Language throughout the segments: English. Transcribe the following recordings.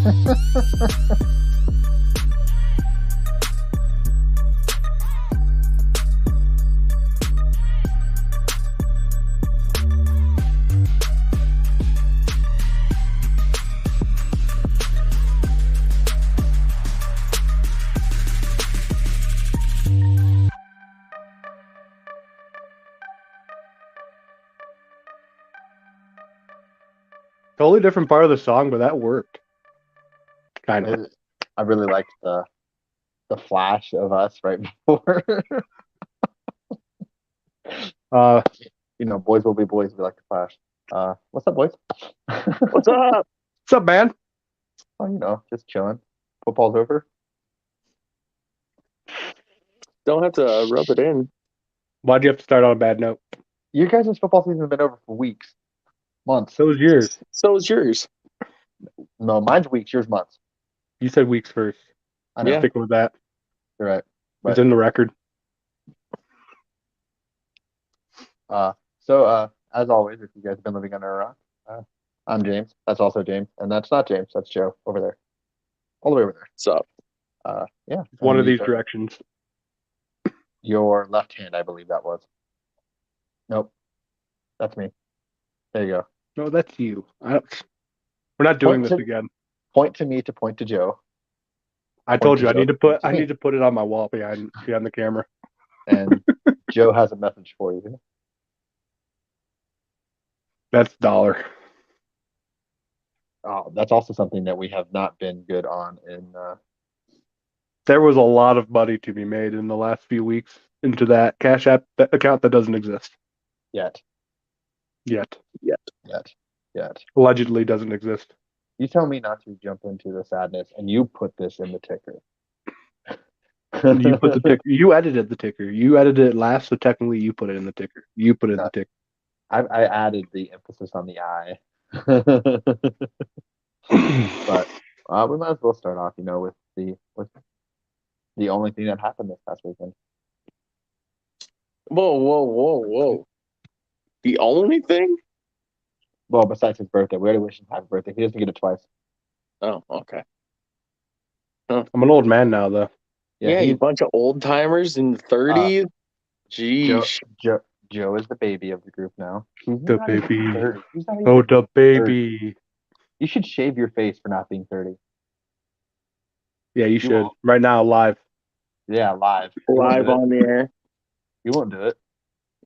Totally different part of the song, but that worked. Kind of. I really liked the flash of us right before. Uh, Boys will be boys. We like to flash. What's up, boys? What's up? what's up, man? Oh, just chilling. Football's over. Don't have to rub it in. Why'd you have to start on a bad note? You guys' football season has been over for weeks, months. So was yours. So is yours. No, mine's weeks. Yours months. You said weeks first. I know. Yeah. Sticking with that. You're right. It's in the record. So as always, if you guys have been living under a rock, I'm James. That's also James, and that's not James. That's Joe over there, all the way over there. What's up? Yeah. One of these directions. Your left hand, I believe that was. Nope, that's me. There you go. No, that's you. We're not doing this again. Point to me to point to Joe. I told you I need to put it on my wall behind the camera. And Joe has a message for you. That's dollar. Oh, that's also something that we have not been good on in. There was a lot of money to be made in the last few weeks into that Cash App account that doesn't exist Yet. Allegedly doesn't exist. You tell me not to jump into the sadness, and you put this in the ticker. You put the ticker. You edited the ticker. You edited it last, so technically you put it in the ticker. You put it in the ticker. I added the emphasis on the I. But we might as well start off, with the only thing that happened this past weekend. Whoa. The only thing? Well, besides his birthday. We already wished him happy birthday. He doesn't get it twice. Oh, okay. I'm an old man now, though. Yeah, you bunch of old timers in the 30s. Jeez. Joe is the baby of the group now. The baby. Oh, the baby. 30. You should shave your face for not being 30. Yeah, you should. Right now, live. Yeah, live. Live on the air. You won't do it.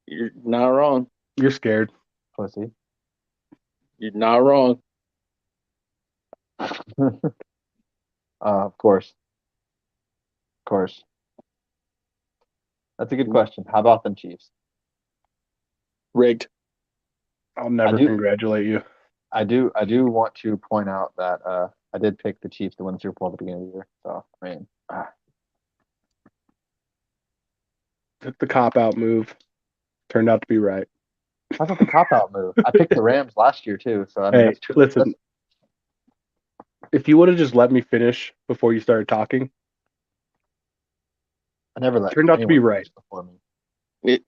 You're not wrong. You're scared. Pussy. You're not wrong. Of course. That's a good question. How about them Chiefs? Rigged. I'll never congratulate you. I do want to point out that I did pick the Chiefs to win the Super Bowl at the beginning of the year. So, I mean, took the cop-out move. Turned out to be right. That's not the cop-out move. I picked the Rams last year, too. So, I mean, listen. If you would have just let me finish before you started talking. I never let turned out to be right. Before me. It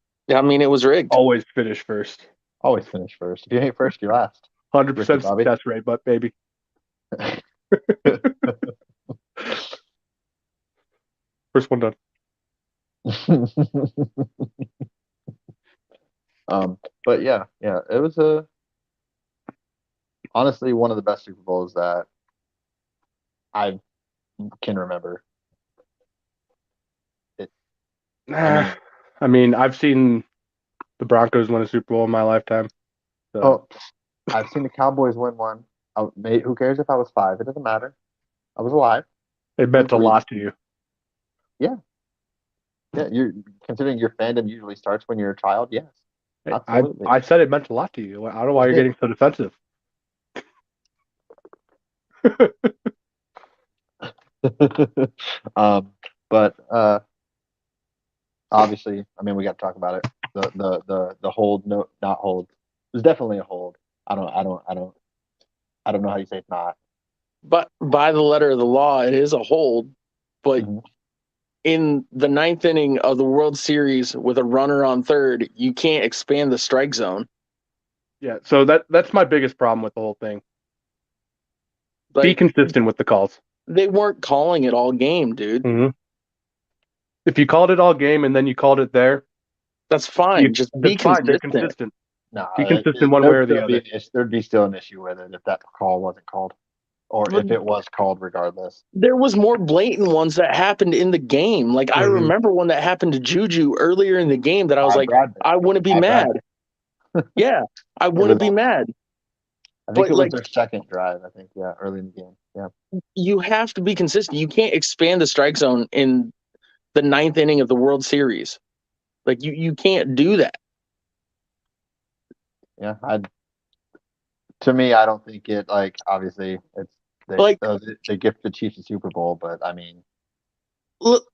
was rigged. Always finish first. Always finish first. If you ain't first, you're last. 100% success rate, but baby. First one done. But yeah, it was honestly one of the best Super Bowls that I can remember. I've seen the Broncos win a Super Bowl in my lifetime. So. Oh, I've seen the Cowboys win one. Who cares if I was 5? It doesn't matter. I was alive. It meant a lot to you. Yeah. Yeah, you're considering your fandom usually starts when you're a child. Yes. Absolutely. I said it meant a lot to you. I don't know why you're getting so defensive. But obviously, we got to talk about it. The hold, no, not hold. It was definitely a hold. I don't know how you say it's not. But by the letter of the law, it is a hold. But in the 9th inning of the World Series with a runner on third, you can't expand the strike zone. Yeah, so that's my biggest problem with the whole thing. Be Like, consistent with the calls. they weren't calling it all game, dude. Mm-hmm. If you called it all game and then you called it there, That's fine. Just be that's fine. You're consistent. consistent. No, Be consistent one way or the other. There'd be still an issue with it if that call wasn't called, or But if it was called regardless. there was more blatant ones that happened in the game. Like, I Mhm. remember one that happened to Juju earlier in the game that I was like, I wouldn't be mad. Yeah, I wouldn't be mad. I think But it was like, their second drive. I think, yeah, early in the game. Yeah. you have to be consistent. You can't expand the strike zone in the ninth inning of the World Series. Like, you can't do that. Yeah. To me, I don't think it, like, obviously it's Like, they gift the Chiefs a Super Bowl, but I mean, look,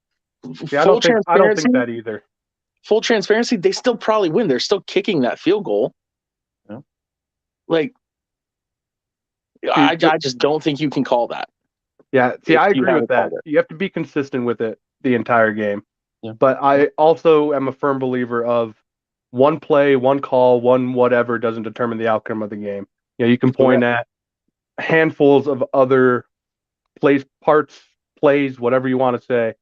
Yeah, full I don't transparency. think that either. Full transparency, they still probably win. They're still kicking that field goal. Yeah. Like, I just don't think you can call that. Yeah, see, I agree with that. Called it. You have to be consistent with it the entire game. Yeah. But I also am a firm believer of one play, one call, one whatever doesn't determine the outcome of the game. You know, you can point at handfuls of other plays, whatever you want to say,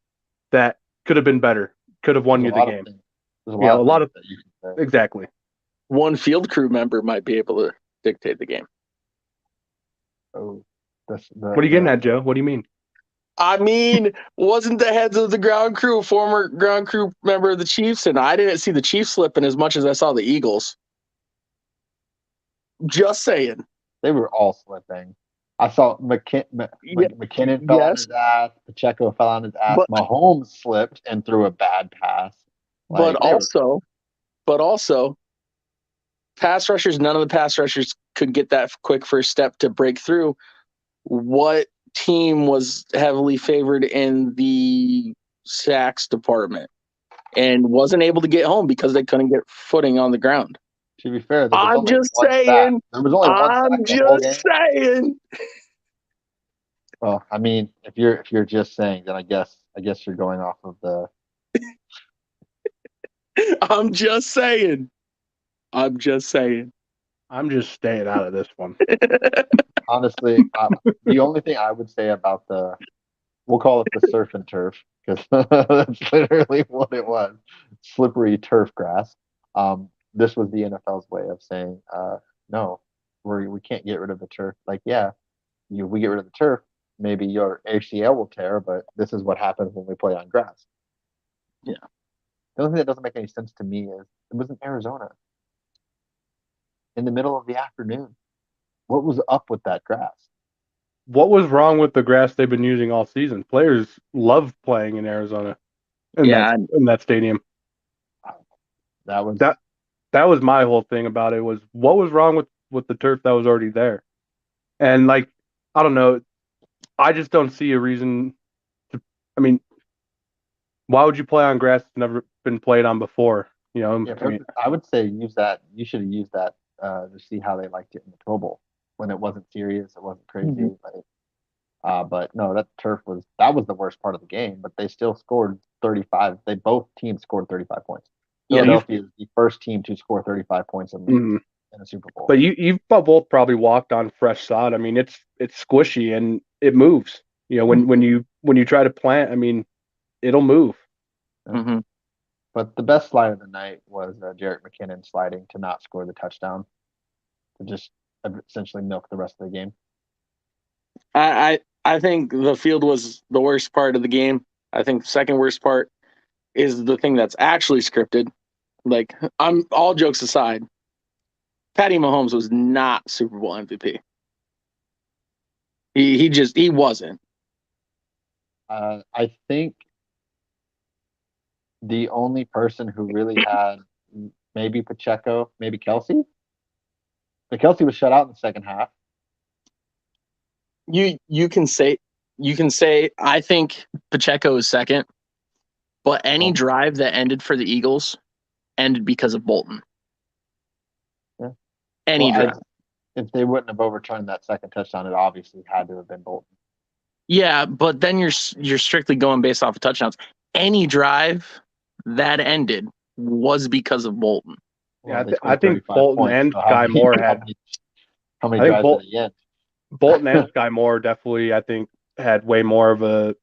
that could have been better, could have won you the game. There's a lot of things that you can say. Exactly. One field crew member might be able to dictate the game. Oh, what are you getting at, Joe? What do you mean? I mean, wasn't the heads of the ground crew a former ground crew member of the Chiefs? And I didn't see the Chiefs slipping as much as I saw the Eagles. Just saying. They were all slipping. I saw McKinnon fell on his ass. Pacheco fell on his ass. Mahomes slipped and threw a bad pass. But also, pass rushers, none of the pass rushers could get that quick first step to break through. What team was heavily favored in the sacks department and wasn't able to get home because they couldn't get footing on the ground? To be fair, I'm just saying. There was only one sack. I'm just saying. Well, I mean, if you're just saying, then I guess you're going off of the. I'm just saying. I'm just staying out of this one. Honestly, the only thing I would say about we'll call it the surf and turf, because that's literally what it was, slippery turf grass. This was the NFL's way of saying, no, we can't get rid of the turf. Like, yeah, we get rid of the turf, maybe your ACL will tear, but this is what happens when we play on grass. Yeah. The only thing that doesn't make any sense to me is it was in Arizona in the middle of the afternoon. What was up with that grass? What was wrong with the grass they've been using all season? Players love playing in Arizona. In that stadium. That was my whole thing about it, was what was wrong with the turf that was already there. And like, I don't know, I just don't see a reason to, I mean, why would you play on grass that's never been played on before? You know, I would say you should have used that to see how they liked it in the Pro Bowl when it wasn't serious, it wasn't crazy. Mm-hmm. But no, that turf was the worst part of the game. But they still scored 35. Both teams scored 35 points. Philadelphia is the first team to score 35 points in a Super Bowl. But you've both probably walked on fresh sod. I mean, it's squishy and it moves. You know, when you try to plant, I mean, it'll move. Mm-hmm. But the best slide of the night was Jerick McKinnon sliding to not score the touchdown, to just essentially milk the rest of the game. I think the field was the worst part of the game. I think the second worst part is the thing that's actually scripted. Like, I'm all jokes aside, Patty Mahomes was not Super Bowl MVP. He wasn't. I think the only person who really had, maybe Pacheco, maybe Kelsey. But Kelsey was shut out in the second half. You can say I think Pacheco is second, but any drive that ended for the Eagles ended because of Bolton. Yeah. Any drive. If they wouldn't have overturned that second touchdown, it obviously had to have been Bolton. Yeah, but then you're strictly going based off of touchdowns. Any drive that ended was because of Bolton. Yeah, I think Bolton and Sky Moore had. How many drives did he end? Bolton and Sky Moore definitely, I think, had way more of a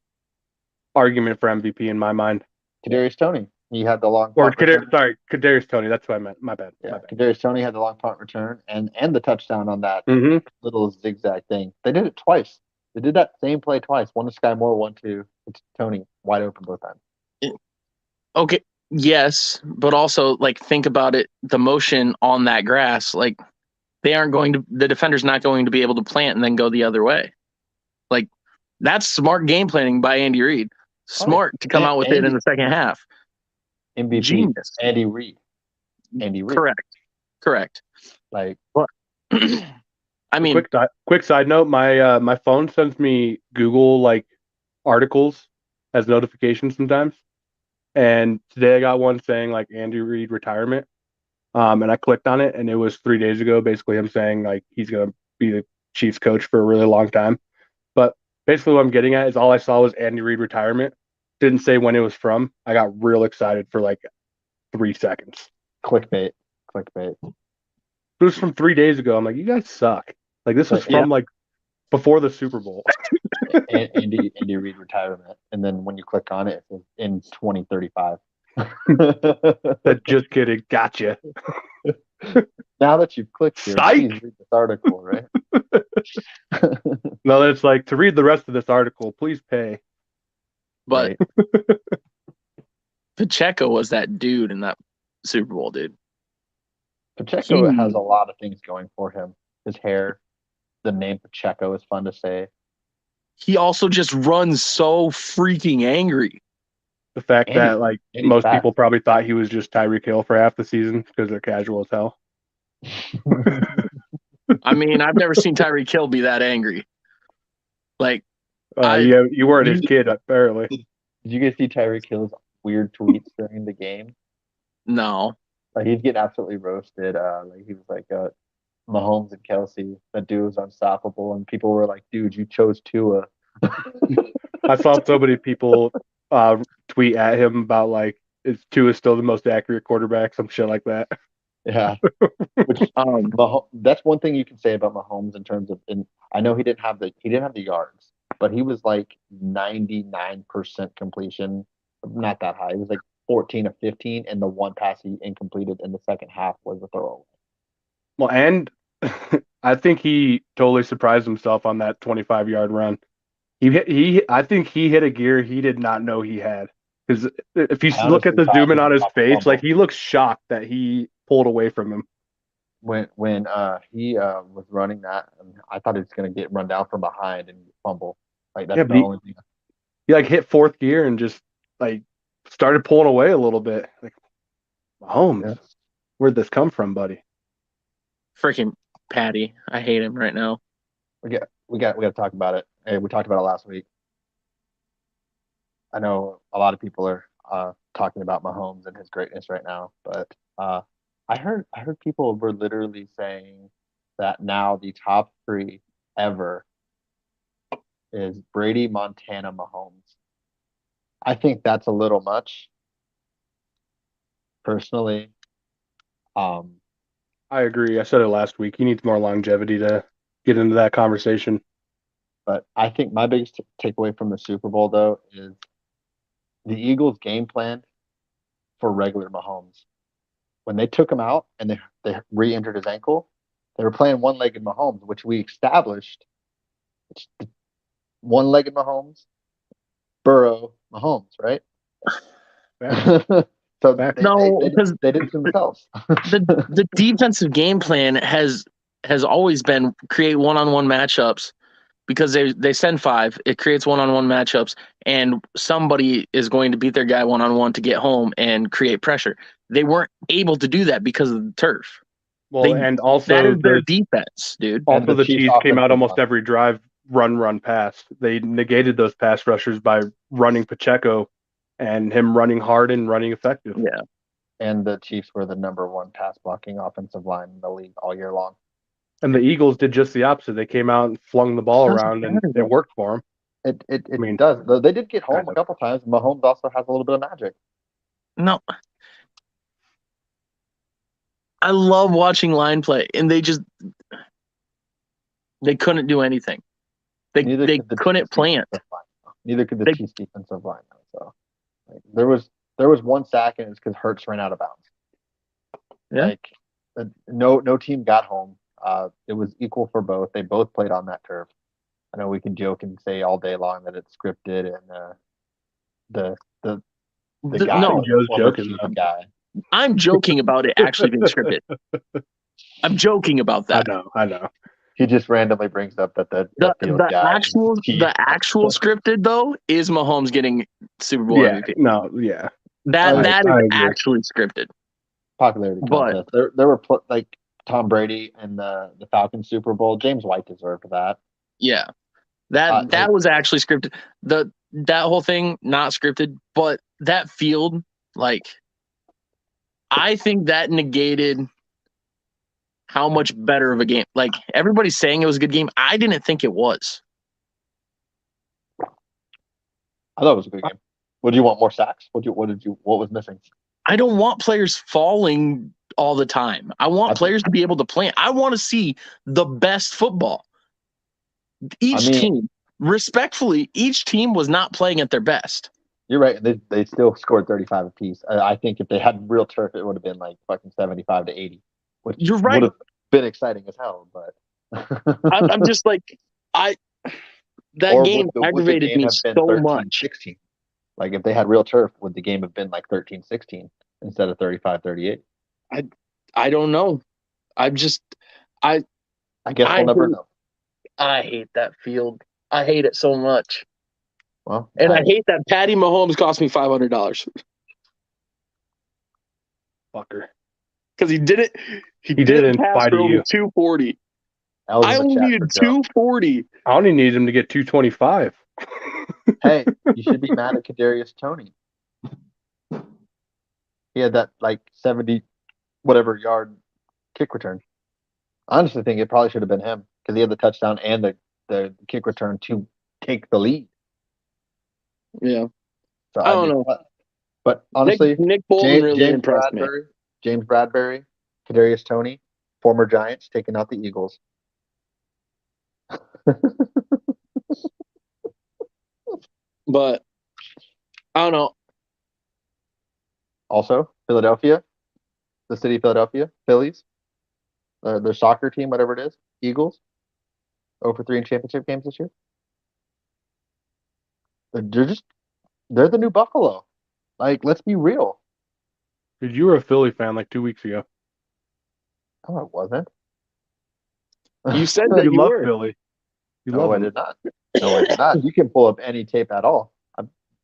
argument for MVP in my mind. Kadarius Toney, he had the long Or punt return. Kadarius Toney. That's what I meant. My bad. Yeah, Kadarius Toney had the long punt return and the touchdown on that Mm-hmm. little zigzag thing. They did it twice. They did that same play twice. One to Sky Moore, one to Toney, wide open both times. Okay, yes, but also like think about it. The motion on that grass, like the defender's not going to be able to plant and then go the other way. Like that's smart game planning by Andy Reid. Smart to come out with it in the second half. MVP, genius. Andy Reid. Correct. Like, I mean, quick side note: my phone sends me Google like articles as notifications sometimes, and today I got one saying like Andy Reid retirement, and I clicked on it, and it was 3 days ago. Basically, him saying like he's gonna be the Chiefs coach for a really long time. But basically, what I'm getting at is all I saw was Andy Reid retirement. Didn't say when it was from. I got real excited for like 3 seconds. Clickbait. It was from 3 days ago. I'm like, you guys suck. Like this was from like before the Super Bowl. Andy Reid retirement, and then when you click on it, it's in 2035. Just kidding. Gotcha. Now that you've clicked here, please read this article, right? No, it's like to read the rest of this article, please pay. But right. Pacheco was that dude in that Super Bowl, dude. Pacheco has a lot of things going for him. His hair, the name Pacheco is fun to say. He also just runs so freaking angry. The fact that like most people probably thought he was just Tyreek Hill for half the season because they're casual as hell. I mean, I've never seen Tyreek Hill be that angry. Like, you weren't his kid, apparently. Did you guys see Tyreek Hill's weird tweets during the game? No. Like he's getting absolutely roasted. Like he was like, Mahomes and Kelsey, that dude was unstoppable, and people were like, "Dude, you chose Tua." I saw so many people tweet at him about like, "Is Tua still the most accurate quarterback?" Some shit like that. Yeah. Which, that's one thing you can say about Mahomes in terms of. And I know he didn't have the yards, but he was like 99% completion. Not that high. It was like 14 of 15, and the one pass he incompleted in the second half was a throwaway. Well, and I think he totally surprised himself on that 25-yard run. I think he hit a gear he did not know he had. Because if you look at the zoom in on his face, like he looks shocked that he pulled away from him. When he was running that, I thought he was going to get run down from behind and fumble. Like that's the only thing. He like hit fourth gear and just like started pulling away a little bit. Like, Mahomes, where'd this come from, buddy? Freaking Patty. I hate him right now. We got to talk about it. Hey, we talked about it last week. I know a lot of people are talking about Mahomes and his greatness right now, but I heard people were literally saying that now the top 3 ever is Brady, Montana, Mahomes. I think that's a little much, personally. I agree. I said it last week. He needs more longevity to get into that conversation. But I think my biggest takeaway from the Super Bowl, though, is the Eagles' game plan for regular Mahomes. When they took him out and they re-injured his ankle, they were playing one-legged Mahomes, which we established. It's one-legged Mahomes, Burrow, Mahomes, right? So they did it themselves. the defensive game plan has always been create one-on-one matchups because they send 5. It creates one-on-one matchups, and somebody is going to beat their guy one-on-one to get home and create pressure. They weren't able to do that because of the turf. Well, and also that is their defense, dude. Also, the Chiefs came out almost every drive run pass. They negated those pass rushers by running Pacheco and him running hard and running effective. Yeah. And the Chiefs were the number 1 pass blocking offensive line in the league all year long. And the Eagles did just the opposite. They came out and flung the ball around, and it worked for them. It does. They did get home a couple times. Mahomes also has a little bit of magic. No. I love watching line play, and they just They couldn't do anything. They could the couldn't Chiefs plant. defensive line, though. Neither could the They- Chiefs defensive line. So like, there was one sack, and it's because Hurts ran out of bounds. Yeah. Like no team got home. It was equal for both. They both played on that turf. I know we can joke and say all day long that it's scripted, and the guy, no, Joe's former joking, Chief though. guy. I'm joking about it actually being scripted. I'm joking about that. I know. He just randomly brings up that the field guy. The actual scripted though is Mahomes getting Super Bowl Yeah, MVP. no, yeah. That I is agree. actually scripted. Popularity But- contest. There were like Tom Brady and the Falcons Super Bowl. James White deserved that. Yeah. That was actually scripted. That whole thing not scripted, but that field, like, I think that negated how much better of a game. Like, everybody's saying it was a good game. I didn't think it was. I thought it was a good game. Would you want more sacks? What was missing? I don't want players falling all the time. I want players to be able to play. I want to see the best football. Team, respectfully, each team was not playing at their best. You're right. They still scored 35 apiece. I think if they had real turf, it would have been like fucking 75 to 80, which You're right. would have been exciting as hell. But I'm just like, that game aggravated me so much. 16? Like if they had real turf, would the game have been like 13-16 instead of 35-38? I don't know. I guess we'll never know. I hate that field. I hate it so much. Well, and I hate that Patty Mahomes cost me $500. Fucker. Because he did it. He did did in pass spite for of over you. 240. I only needed 240. I only need him to get 225. Hey, you should be mad at Kadarius Toney. He had that like 70 whatever yard kick return. I honestly think it probably should have been him because he had the touchdown and the kick return to take the lead. Yeah. So, I don't know. But honestly, Nick Bolton really impressed me. James Bradbury, Kadarius Toney, former Giants, taking out the Eagles. But I don't know. Also, Philadelphia, the city of Philadelphia, Phillies, their soccer team, whatever it is, Eagles, 0-3 in championship games this year. They're the new Buffalo. Like, let's be real. Dude, you were a Philly fan like 2 weeks ago. No, I wasn't. You said that you you love were. Philly. No, I did not. No, I did not. You can pull up any tape at all.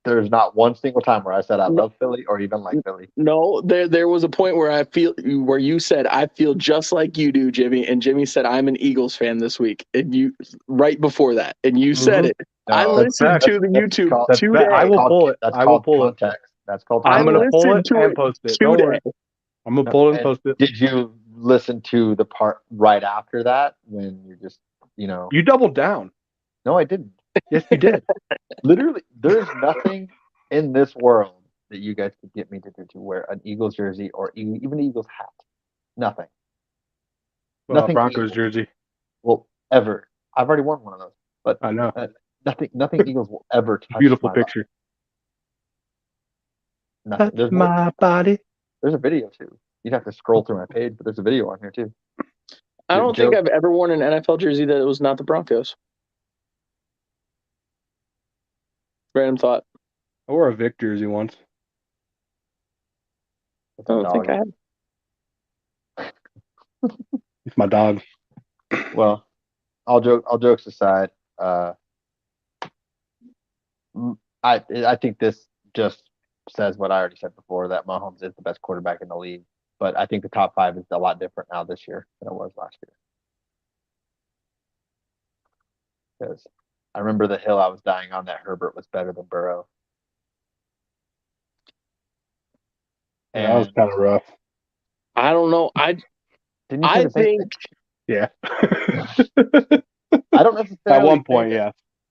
There's not one single time where I said I love Philly or even like Philly. No, there was a point where you said I feel just like you do, Jimmy, and Jimmy said I'm an Eagles fan this week, and you right before that, and you said it. No, I listened to the YouTube today. I will pull it. I will pull it. That's called. I'm going to pull it to and it post it. Don't worry. I'm going to pull it and post it. Did you listen to the part right after that when you're just, You doubled down. No, I didn't. Yes, you did. Literally, there's nothing in this world that you guys could get me to wear an Eagles jersey or even an Eagles hat. Nothing. Well, nothing Broncos Eagles jersey. will ever. I've already worn one of those, but I know. Nothing Eagles will ever touch. Beautiful picture. Nothing. Touch my body. There's a video too. You'd have to scroll through my page, but there's a video on here too. I don't think I've ever worn an NFL jersey that was not the Broncos. Random thought. I wore a Vic jersey once. I don't think I have. It's my dog. Well, all jokes aside, I think this just says what I already said before, that Mahomes is the best quarterback in the league. But I think the top 5 is a lot different now this year than it was last year. Because I remember the hill I was dying on that Herbert was better than Burrow. And that was kind of rough. I don't know. I think. Yeah. I don't necessarily. At one point, yeah.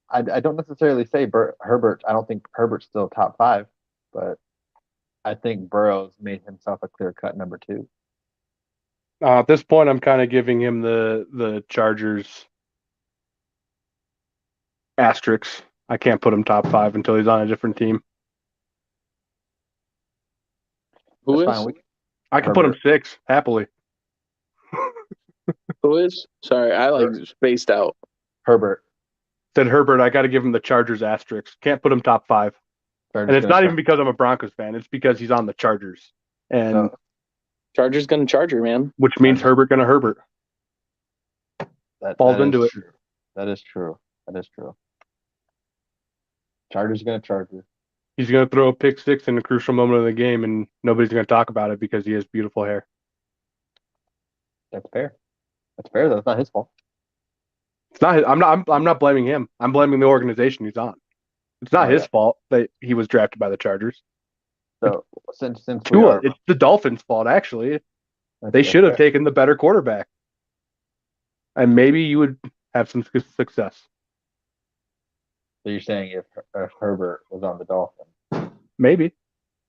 I don't necessarily say Herbert. I don't think Herbert's still top 5, but I think Burrow's made himself a clear-cut number 2. At this point, I'm kind of giving him the Chargers Asterisks. I can't put him top 5 until he's on a different team. Who That's is? fine. I can put him 6 happily. Who is? Sorry, I spaced out. Herbert. Said Herbert. I got to give him the Chargers asterisk. Can't put him top 5. Chargers And it's gonna not start. even because I'm a Broncos fan. It's because he's on the Chargers, and So, Chargers gonna Charger, man. which means Herbert gonna Herbert. Falls that into is it. true. That is true. That is true. Chargers gonna Charger. He's gonna throw a pick 6 in a crucial moment of the game, and nobody's gonna talk about it because he has beautiful hair. That's fair. That's fair. That's not his fault. It's not. I'm not blaming him. I'm blaming the organization he's on. It's not his fault that he was drafted by the Chargers. So since we Tua, are, it's the Dolphins' fault actually. They should have taken the better quarterback, and maybe you would have some success. So you're saying if Herbert was on the Dolphins, Maybe.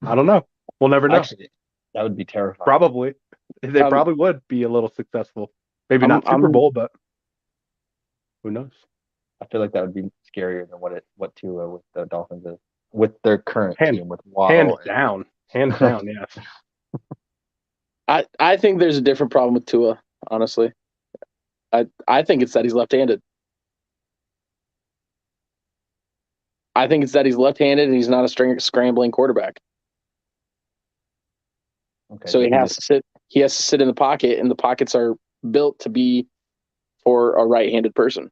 I don't know. We'll never know. actually, that would be terrifying. Probably. They probably would be a little successful. Maybe not Super Bowl, but who knows? I feel like that would be scarier than what Tua with the Dolphins is with their current team with Hands Waddle. down, yes. I think there's a different problem with Tua, honestly. I think it's that he's left-handed. I think it's that he's left-handed and he's not a scrambling quarterback. Okay, so he has to sit. He has to sit in the pocket, and the pockets are built to be for a right-handed person.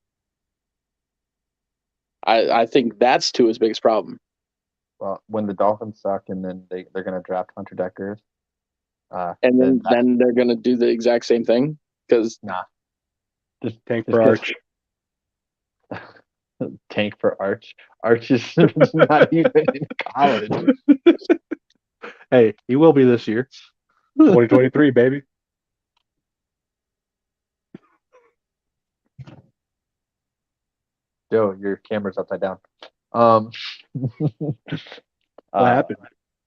I think that's Tua's biggest problem. Well, when the Dolphins suck, and then they're going to draft Hunter Deckers, and then they're going to do the exact same thing because just tank for Arch. Tank for Arch. Arch is not even in college. Hey, he will be this year. 2023, baby. Joe, your camera's upside down. What happened?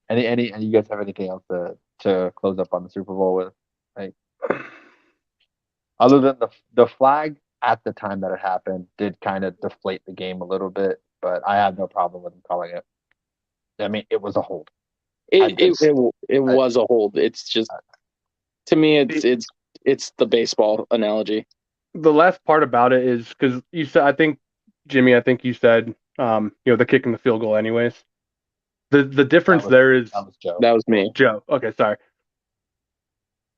And you guys have anything else to close up on the Super Bowl with? Like, other than the flag at the time that it happened did kind of deflate the game a little bit, but I have no problem with them calling it. I mean, it was a hold. It was a hold. It's just, to me, it's the baseball analogy. The last part about it is because you said, Jimmy, you said, the kick and the field goal anyways. The difference there is that was Joe. That was me. Joe. Okay, sorry.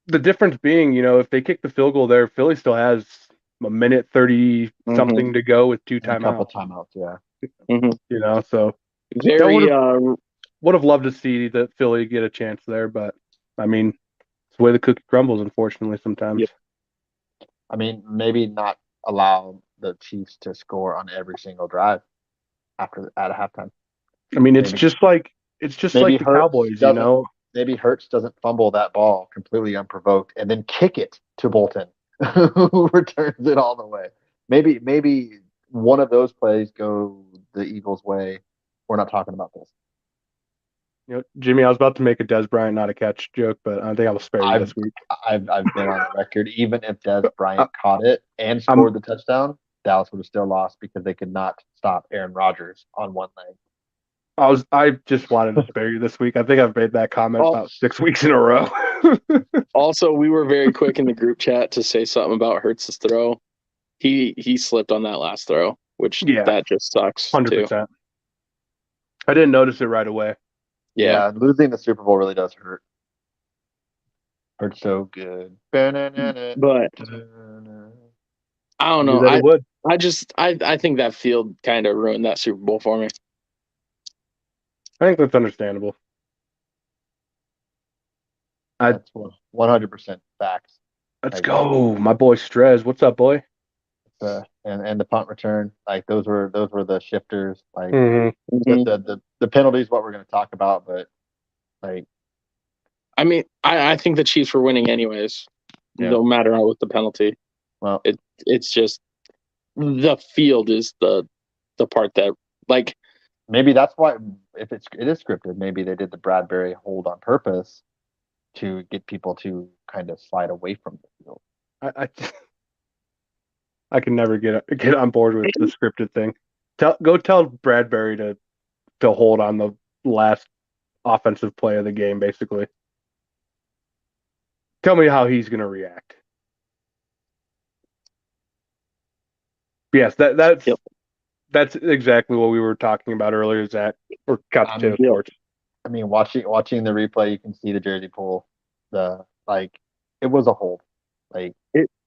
The difference being, if they kick the field goal there, Philly still has a minute 30 something to go with 2 timeouts. A couple timeouts, yeah. Mm-hmm. So very would have loved to see that Philly get a chance there, but I mean, it's the way the cookie crumbles, unfortunately, sometimes. Yep. I mean, maybe not allow the Chiefs to score on every single drive at halftime. I mean, it's just like the Cowboys, Maybe Hurts doesn't fumble that ball completely unprovoked and then kick it to Bolton, who returns it all the way. Maybe one of those plays go the Eagles' way. We're not talking about this. Jimmy, I was about to make a Dez Bryant not a catch joke, but I think I will spare you this week. I've been on the record. Even if Dez Bryant caught it and scored the touchdown, Dallas would have still lost because they could not stop Aaron Rodgers on one leg. I just wanted to spare you this week. I think I've made that comment about 6 weeks in a row. Also, we were very quick in the group chat to say something about Hurts' throw. He slipped on that last throw, which that just sucks. 100%. Too. I didn't notice it right away. Yeah, losing the Super Bowl really does hurt. Hurts so good. But I don't know. I think that field kind of ruined that Super Bowl for me. I think that's understandable. That's 100% facts. Let's go, my boy Strez. What's up, boy? And the punt return, like those were the shifters. Like Mm-hmm. the penalties, what we're going to talk about, but like, I mean, I think the Chiefs were winning anyways, no matter what the penalty. Well, it's just the field is the part that, like, maybe that's why if it is scripted, maybe they did the Bradbury hold on purpose to get people to kind of slide away from the field. I can never get on board with the scripted thing. Go tell Bradbury to hold on the last offensive play of the game, basically. Tell me how he's going to react. Yes, that's exactly what we were talking about earlier, Zach, or Couch Potato Sports. I mean, watching the replay, you can see the jersey pull. It was a hold. Like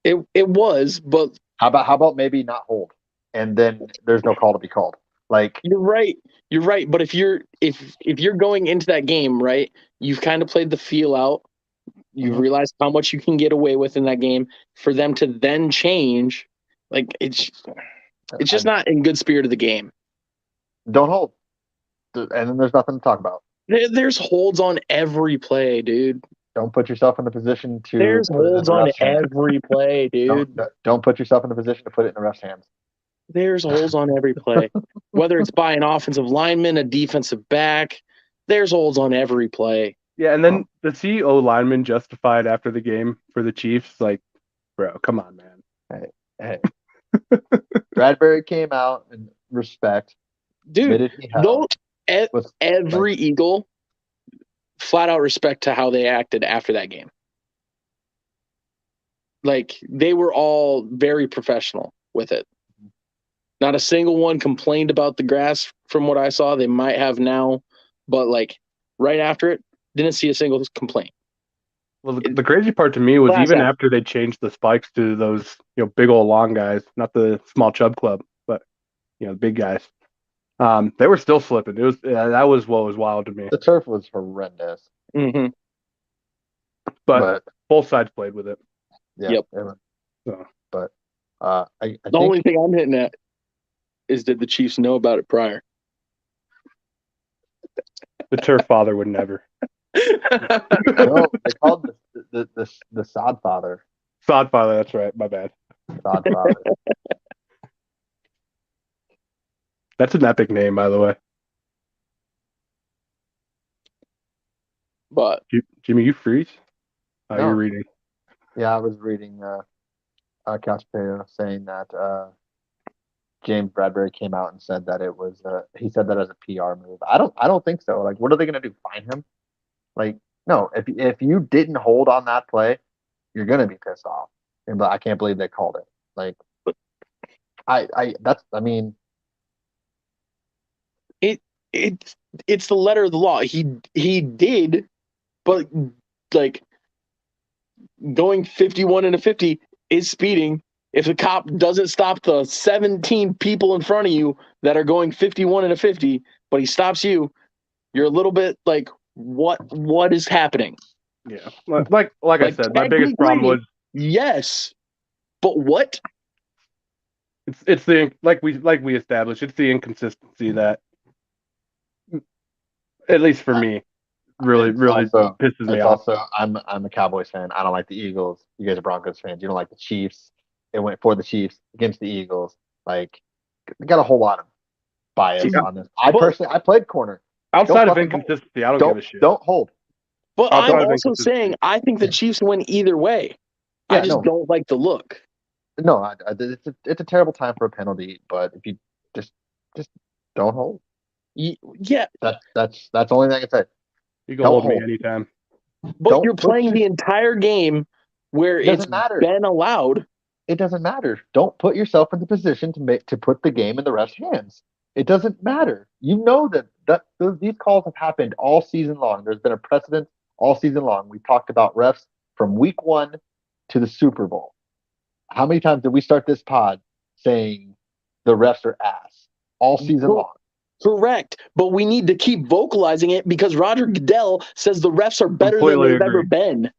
it was, but how about maybe not hold, and then there's no call to be called. Like you're right. But if you're going into that game, right, you've kind of played the feel out. You've realized how much you can get away with in that game. For them to then change, like it's just not in good spirit of the game. Don't hold, and then there's nothing to talk about. There's holds on every play, dude. Don't put yourself in a position to. There's holds on every play, dude. Don't put yourself in a position to put it in the ref's hands. There's holes on every play, whether it's by an offensive lineman, a defensive back. There's holes on every play. Yeah, and then the CEO lineman justified after the game for the Chiefs, like, bro, come on, man. Hey. Bradbury came out in respect. Dude, every Eagle flat out respect to how they acted after that game. Like, they were all very professional with it. Not a single one complained about the grass from what I saw. They might have now, but like right after it, didn't see a single complaint. Well, the crazy part to me was even after they changed the spikes to those, big old long guys, not the small chub club, but the big guys. They were still slipping. That was what was wild to me. The turf was horrendous. Mm-hmm. But both sides played with it. Yeah. Yep. So. But I the only thing I'm hitting at is, did the Chiefs know about it prior? The turf father would never. No, they called the sod father. Sod father, that's right. My bad. Sod father. That's an epic name, by the way. But Jimmy, you freeze? No. You're reading. Yeah, I was reading Couch Potato saying that James Bradbury came out and said that it was he said that as a PR move. I don't think so. Like, what are they gonna do? Fine him? Like, no. If you didn't hold on that play, you're gonna be pissed off. And I can't believe they called it. Like, it's the letter of the law. He did, but like going 51 and a 50 is speeding. If the cop doesn't stop the 17 people in front of you that are going 51 and a 50, but he stops you, you're a little bit like, what is happening? Yeah. Like I said, my biggest problem was yes. But what? It's the like we established, it's the inconsistency that, at least for me, really pisses me off. Also, I'm a Cowboys fan. I don't like the Eagles. You guys are Broncos fans. You don't like the Chiefs. It went for the Chiefs against the Eagles. Like, they got a whole lot of bias on this. I played corner. Outside of inconsistency, I don't give a shit. Don't hold. But I'm also saying I think the Chiefs win either way. Yeah, I just don't like the look. No, it's a terrible time for a penalty. But if you just don't hold. Yeah, that's the only thing I can say. You can hold me anytime. But you're playing the entire game where it's been allowed. It doesn't matter. Don't put yourself in the position to put the game in the ref's hands. It doesn't matter. You know that these calls have happened all season long. There's been a precedent all season long. We talked about refs from week 1 to the Super Bowl. How many times did we start this pod saying the refs are ass all season long? Correct. But we need to keep vocalizing it because Roger Goodell says the refs are better than they've ever been.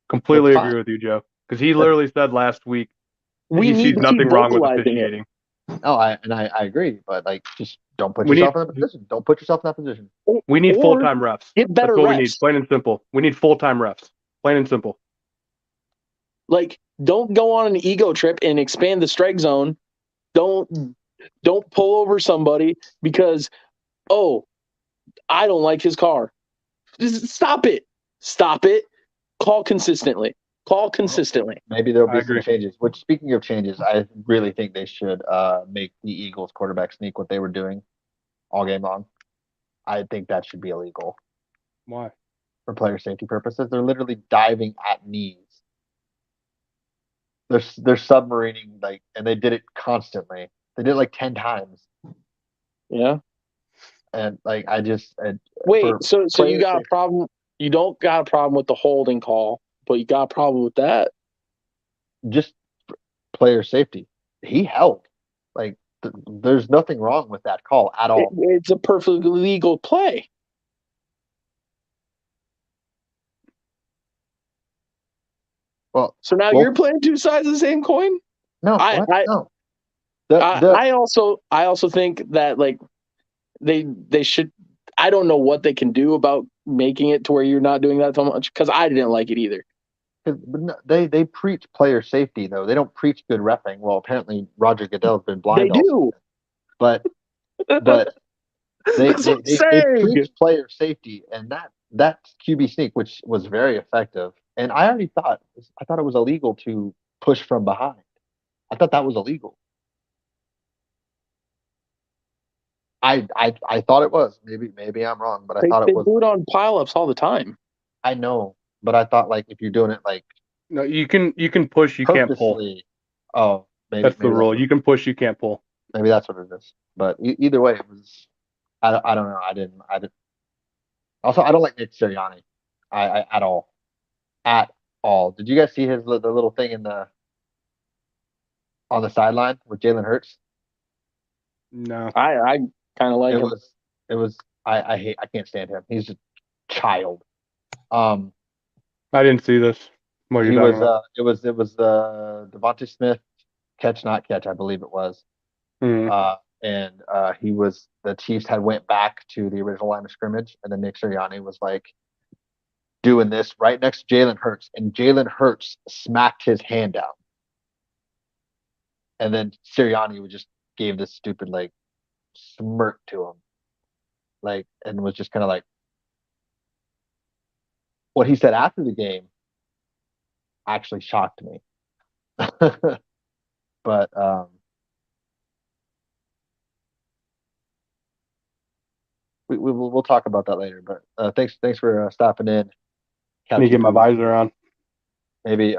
Completely agree with you, Joe. Because he literally said last week he sees nothing wrong with officiating. Oh, I agree, but like, just don't put yourself in that position. Don't put yourself in that position. We need full-time refs. Get better That's what refs. we need, plain and simple. We need full-time refs. Plain and simple. Like, don't go on an ego trip and expand the strike zone. Don't pull over somebody because, I don't like his car. Just stop it. Stop it. Call consistently. Call consistently. Maybe there'll I be some agree. changes. Which, speaking of changes, I really think they should make the Eagles quarterback sneak what they were doing all game long. I think that should be illegal Why? for player safety purposes. They're literally diving at knees. They're submarining and they did it constantly. They did it like 10 times, Yeah. and I just Wait, for so you player got a safety, problem? You don't got a problem with the holding call, but you got a problem with that? just player safety. He held. There's nothing wrong with that call at all. It's a perfectly legal play. Well, So now you're playing two sides of the same coin. no, I what? I No. I also think that they should. I don't know what they can do about making it to where you're not doing that so much because I didn't like it either. They preach player safety though. They don't preach good reffing. Well, apparently Roger Goodell's been blind They do. but but That's what I'm they saying. preach player safety, and that QB sneak, which was very effective. And I thought it was illegal to push from behind. I thought that was illegal. I thought it was. Maybe I'm wrong, but I thought They it was. do it on pileups all the time. I know, but I thought if you're doing it No, you can push, you can't pull. purposely, oh, That's the rule. You can push, you can't pull. maybe that's what it is. But either way, it was. I don't know. I didn't. Also, I don't like Nick Sirianni. At all. At all. Did you guys see the little thing on the sideline with Jalen Hurts? No, I kind of like It him. was it was I can't stand him. He's a child. I didn't see this. What are you He talking was about? it was the Devontae Smith catch not catch, I believe it was. Hmm. And he was the Chiefs had went back to the original line of scrimmage, and then Nick Sirianni was doing this right next to Jalen Hurts, and Jalen Hurts smacked his hand down. And then Sirianni would just gave this stupid smirk to him. And was just kind of what he said after the game actually shocked me. But we'll talk about that later. But thanks for stopping in, Let me Captain get my Pooh. visor on. Maybe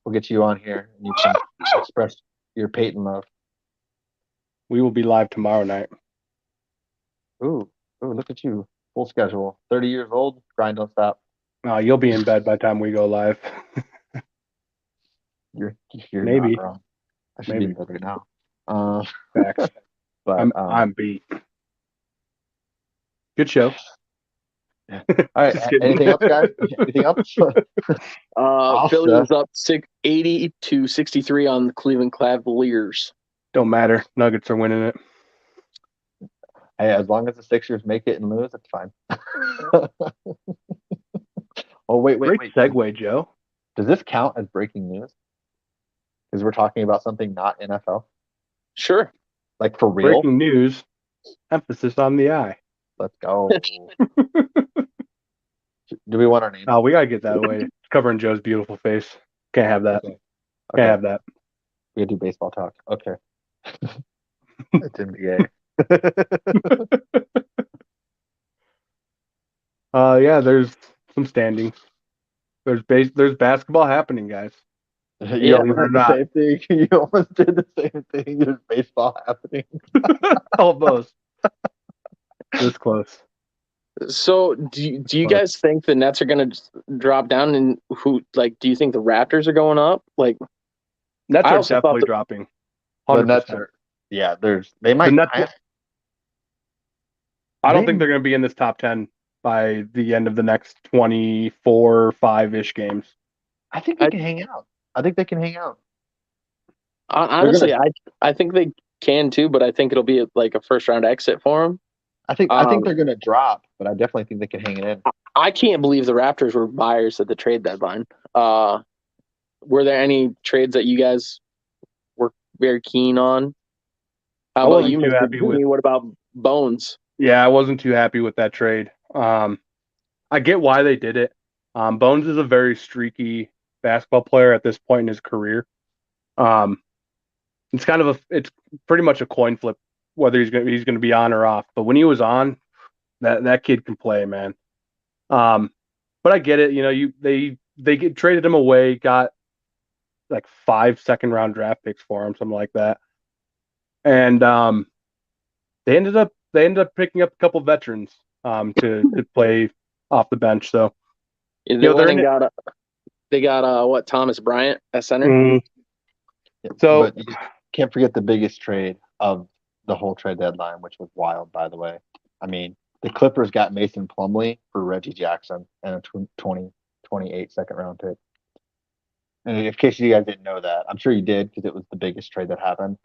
we'll get you on here and you can express your Peyton love. We will be live tomorrow night. Ooh, look at you, full schedule. 30 years old, grind don't stop. You'll be in bed by the time we go live. You're Maybe. not wrong. I should be in bed right now. Facts. But I'm beat. Good show. Yeah. All right. Anything else, guys? Anything else? Philly was up 80-63 on the Cleveland Cavaliers. Don't matter. Nuggets are winning it. Hey, as long as the Sixers make it and lose, it's fine. Oh, wait. Great segue, Joe. Does this count as breaking news? Because we're talking about something not NFL? Sure. For real? Breaking news. Emphasis on the I. Let's go. Do we want our name? Oh, we got to get that away. It's covering Joe's beautiful face. Can't have that. Okay. Can't have that. We gotta do baseball talk. Okay. It's NBA. Yeah, there's some standings. There's basketball happening, guys. You almost did the same thing. You almost did the same thing. There's baseball happening. Almost. This close. So, do you guys think the Nets are going to drop down? And do you think the Raptors are going up? Nets are definitely dropping. 100%. The Nets are, they might. I don't think they're going to be in this top 10 by the end of the next 24, 5-ish games. I think they can hang out. Honestly, I think they can too, but I think it'll be a first round exit for them. I think they're going to drop, but I definitely think they can hang it in. I can't believe the Raptors were buyers at the trade deadline. Were there any trades that you guys were very keen on? How about you? What about Bones? Yeah, I wasn't too happy with that trade. I get why they did it. Bones is a very streaky basketball player at this point in his career. Um, it's pretty much a coin flip whether he's gonna be on or off. But when he was on, that kid can play, man. Um, but I get it. They get traded him away, got like 5 second-round draft picks for him, something like that, and they ended up picking up a couple veterans to play off the bench. So They they're went in and it. got Thomas Bryant at center. Mm, so But you can't forget the biggest trade of the whole trade deadline, which was wild, by the way. I mean, the Clippers got Mason Plumlee for Reggie Jackson and a 2028 second-round pick. And in case you guys didn't know that, I'm sure you did because it was the biggest trade that happened.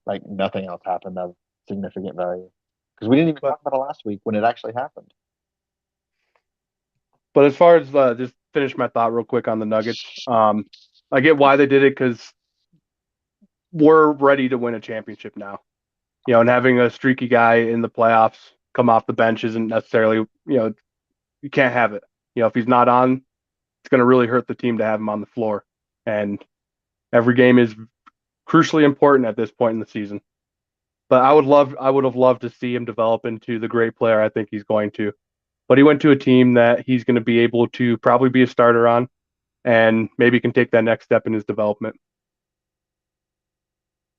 Like nothing else happened of significant value. Because we didn't even but talk about it last week when it actually happened. but as far as just finish my thought real quick on the Nuggets, I get why they did it because we're ready to win a championship now. And having a streaky guy in the playoffs come off the bench isn't necessarily, you can't have it. If he's not on, it's going to really hurt the team to have him on the floor. And every game is crucially important at this point in the season. But I would have loved to see him develop into the great player I think he's going to. But he went to a team that he's going to be able to probably be a starter on and maybe can take that next step in his development.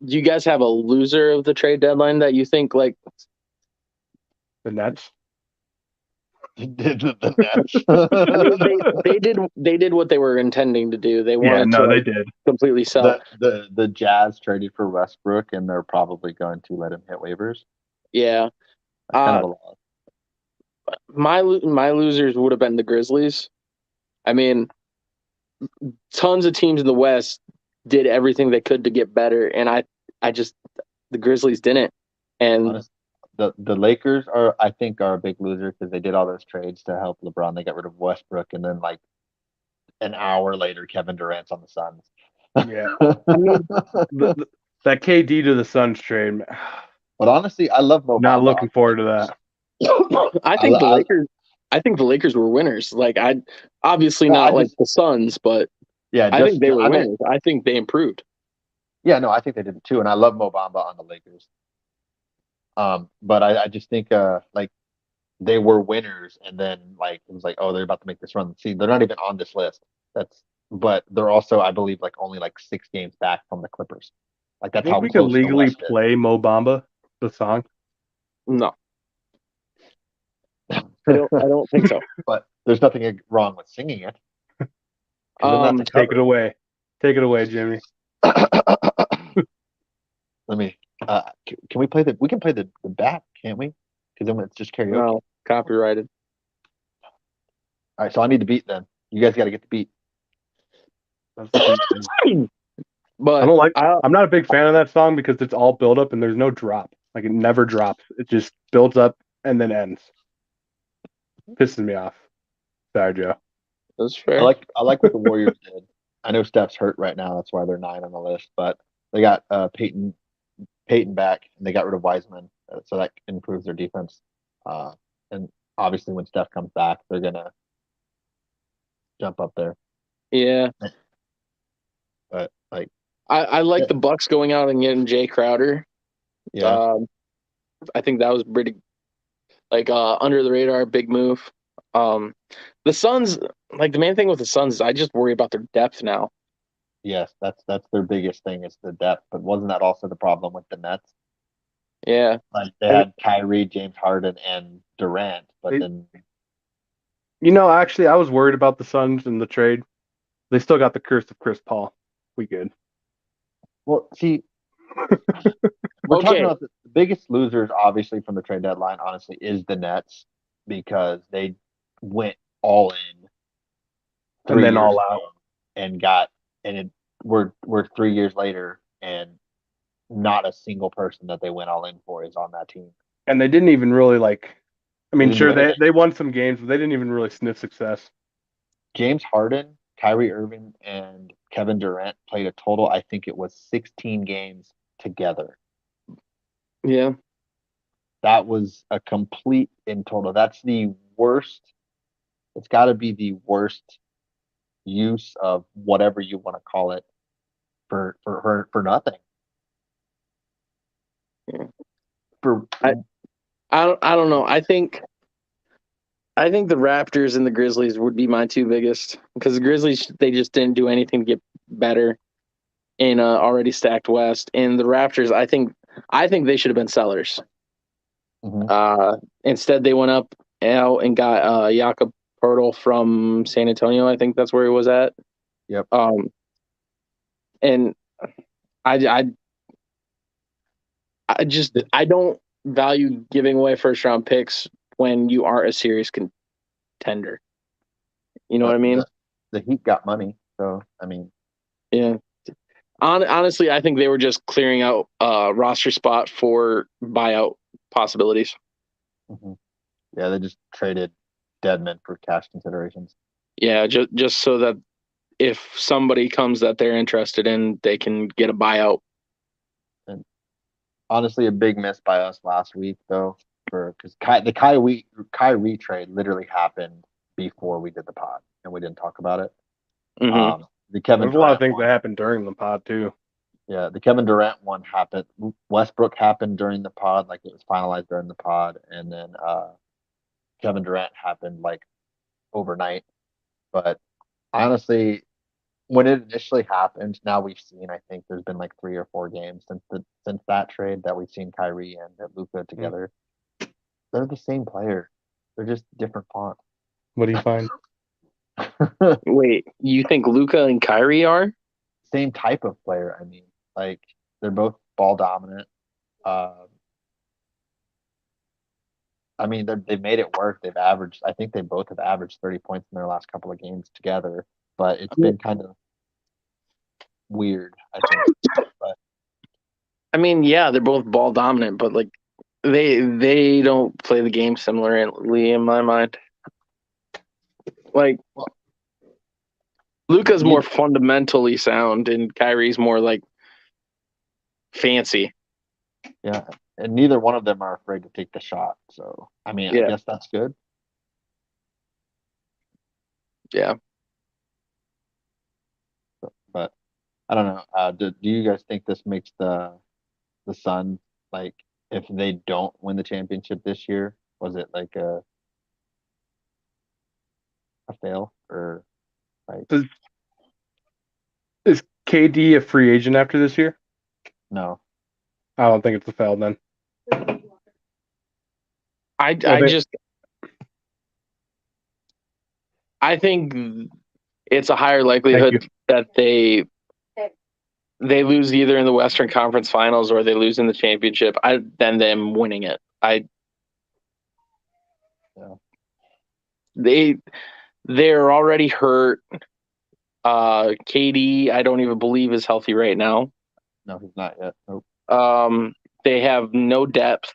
Do you guys have a loser of the trade deadline that you think like The Nets. The Nets. I mean, they did what they were intending to do. They wanted to they did. completely sell. the Jazz traded for Westbrook, and they're probably going to let him hit waivers. Yeah. That's kind of a loss. My losers would have been the Grizzlies. I mean, tons of teams in the West did everything they could to get better, and I just the Grizzlies didn't. And Honestly, the Lakers I think are a big loser because they did all those trades to help LeBron. They got rid of Westbrook, and then like an hour later, Kevin Durant's on the Suns. Yeah. I mean, that KD to the Suns trade, man. But honestly, I love Mo Not Bamba. looking forward to that. I think the Lakers. I think the Lakers were winners. Like obviously not like the Suns, but yeah, I think they were winners. I think they improved. Yeah, no, I think they did too, and I love Mo Bamba on the Lakers. But I just think like they were winners, and then like it was like, oh, they're about to make this run. See, they're not even on this list. But they're also, I believe, like only like 6 games back from the Clippers. Like I that's think how we could close the legally West is. play Mo Bamba, the song. No, I don't think so. But there's nothing wrong with singing it. 'Cause then that's a Take it cover. away. Take it away, Jimmy. Let me. Can we play the? We can play the back, can't we? Because then it's just karaoke. No, copyrighted. All right, so I need the beat then. You guys got to get the beat. That's the beat. But I'm not a big fan of that song because it's all build up and there's no drop. Like it never drops. It just builds up and then ends. Pisses me off. Sorry, Joe. That's fair. I like what the Warriors did. I know Steph's hurt right now. That's why they're 9 on the list. But they got Peyton back, and they got rid of Wiseman, so that improves their defense. And obviously, when Steph comes back, they're gonna jump up there. Yeah. But like, I like the Bucks going out and getting Jay Crowder. yeah, I think that was pretty like under the radar, big move. The Suns, like the main thing with the Suns is I just worry about their depth now. yes, that's their biggest thing is the depth. But wasn't that also the problem with the Nets? Yeah. Like they had Kyrie, James Harden, and Durant, but then Actually, I was worried about the Suns in the trade. They still got the curse of Chris Paul. We good. well, see, we're talking about the biggest losers, obviously, from the trade deadline. Honestly, is the Nets because they went all in, And then all out, and we're 3 years later, and not a single person that they went all in for is on that team. and they didn't even really like. I mean, sure, they they won some games, but they didn't even really sniff success. James Harden, Kyrie Irving, and Kevin Durant played a total, I think it was 16 games together. Yeah. That was a complete in total. That's the worst It's got to be the worst use of whatever you want to call it for nothing. Yeah. For I don't know. I think the Raptors and the Grizzlies would be my two biggest, because the Grizzlies, they just didn't do anything to get better in already stacked West, and the Raptors, I think they should have been sellers. Mhm. Instead, they went up out and got Jakob Poeltl from San Antonio. I think that's where he was at. Yep. And I I don't value giving away first round picks when you aren't a serious contender. You know what I mean? The Heat got money, so I mean, Yeah. Honestly, I think they were just clearing out roster spot for buyout possibilities. mhm. Yeah, they just traded Deadman for cash considerations. Yeah, just so that if somebody comes that they're interested in, they can get a buyout. And honestly, a big miss by us last week, though, because the Kyrie trade literally happened before we did the pod, and we didn't talk about it. Mm-hmm. The Kevin There's a lot of Durant things one, that happened during the pod too. yeah, the Kevin Durant one happened. Westbrook happened during the pod, like it was finalized during the pod, and then Kevin Durant happened like overnight. But honestly, when it initially happened, now we've seen. I think there's been like 3 or 4 games since that trade that we've seen Kyrie and Luka together. They're the same player. They're just different font. What do you find? Wait, you think Luka and Kyrie are? Same type of player. I mean, like they're both ball dominant. Uh, I mean, they've made it work. They've averaged. I think they both have averaged 30 points in their last couple of games together. But it's been kind of weird, I think. But I mean, yeah, they're both ball dominant, but like they don't play the game similarly in my mind. Like Luka's more fundamentally sound, and Kyrie's more like fancy. yeah, and neither one of them are afraid to take the shot. So I mean, I Yeah, guess that's good. yeah. But I don't know. Do you guys think this makes the Suns, like, if they don't win the championship this year, was it like a fail or like Is KD a free agent after this year? no? I don't think it's a foul then. I think it's a higher Thank likelihood you. that they lose either in the Western Conference Finals or they lose in the championship than them winning it. Yeah. They're already hurt. KD, I don't even believe is healthy right now. No, he's not yet. Nope. They have no depth.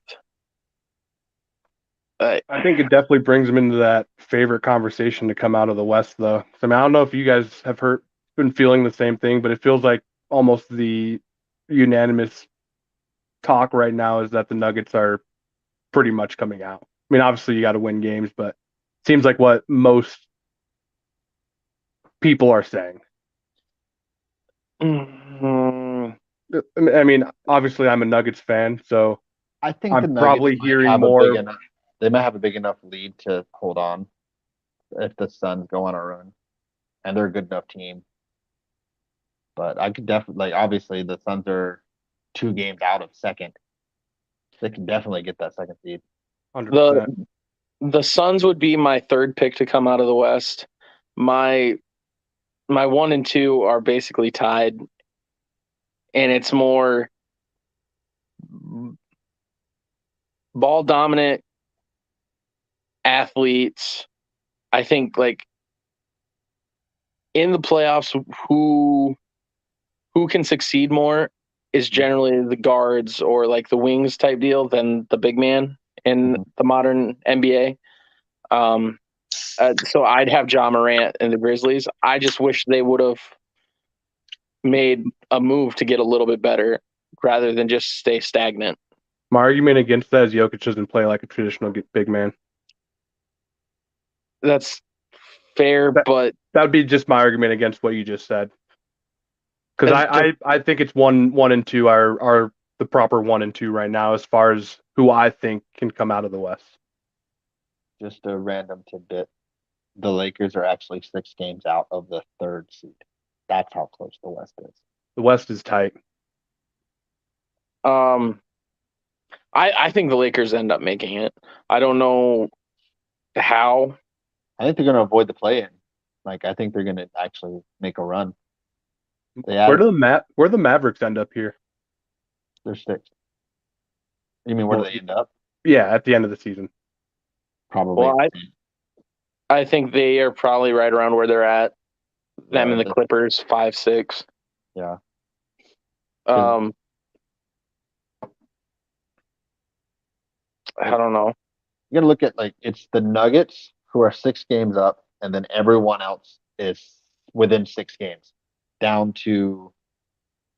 I think it definitely brings them into that favorite conversation to come out of the West, though. So, I mean, I don't know if you guys have been feeling the same thing, but it feels like almost the unanimous talk right now is that the Nuggets are pretty much coming out. I mean, obviously you got to win games, but it seems like what most people are saying. Mm, I mean, obviously I'm a Nuggets fan, so I think the I'm Nuggets probably might hearing have a big more. enough. They might have a big enough lead to hold on if the Suns go on a run, and they're a good enough team. But I could definitely, like, obviously the Suns are 2 games out of second. They can definitely get that second seed. 100%. the Suns would be my third pick to come out of the West. My 1 and 2 are basically tied, and it's more ball dominant athletes. I think like in the playoffs, who can succeed more is generally the guards or like the wings type deal than the big man in Mhm. the modern NBA. So I'd have Ja Morant and the Grizzlies. I just wish they would have made a move to get a little bit better rather than just stay stagnant. My argument against that is Jokic doesn't play like a traditional big man. That's fair, but that would be just my argument against what you just said. Because I think it's one and two are the proper 1 and 2 right now as far as who I think can come out of the West. Just a random tidbit. The Lakers are actually 6 games out of the 3rd seed. That's how close the West is. The West is tight. I think the Lakers end up making it. I don't know how. I think they're going to avoid the play-in. Like, I think they're going to actually make a run. Where do the Mavericks end up here? They're 6th. You mean where do they end up? Yeah, at the end of the season. Probably. Well, I think they are probably right around where they're at. Them and the Clippers, 5, 6. Yeah. I don't know. You got to look at, like, it's the Nuggets who are 6 games up, and then everyone else is within 6 games, down to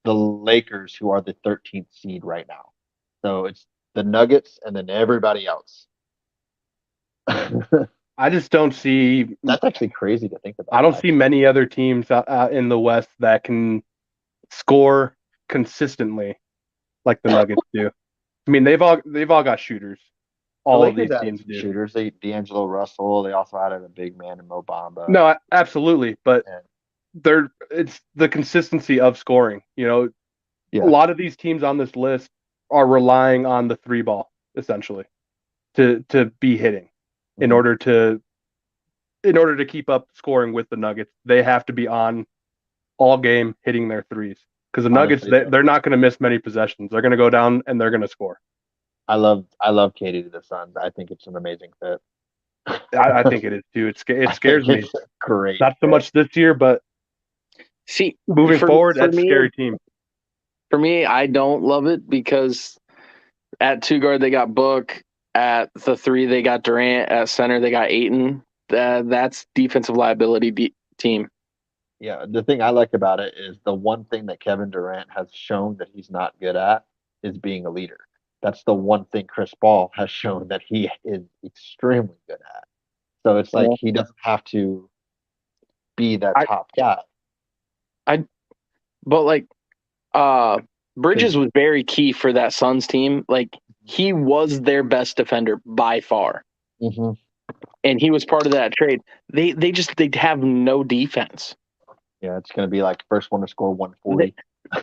the Lakers, who are the 13th seed right now. So it's the Nuggets and then everybody else. I just don't see. That's actually crazy to think about. I don't see many other teams in the West that can score consistently like the Nuggets do. I mean, they've all got shooters. All of these teams do. Shooters. D'Angelo Russell. They also added a big man in Mo Bamba. No, absolutely, but it's the consistency of scoring. You know, a lot of these teams on this list are relying on the 3 ball essentially to be hitting in order to keep up scoring with the Nuggets. They have to be on all game hitting their threes because the Nuggets they're not going to miss many possessions. They're going to go down and they're going to score. I love KD to the Suns. I think it's an amazing fit. I think it is too. It scares me. Great. Not so much this year, but moving forward, that's a scary team. For me, I don't love it because at 2 guard they got Book, at the 3 they got Durant, at center they got Ayton. That's defensive liability team. Yeah, the thing I like about it is the one thing that Kevin Durant has shown that he's not good at is being a leader. That's the one thing Chris Paul has shown that he is extremely good at. So it's like he doesn't have to be that top guy. But Bridges was very key for that Suns team. Like, he was their best defender by far. Mm-hmm. And he was part of that trade. They have no defense. Yeah, it's going to be like first one to score 140.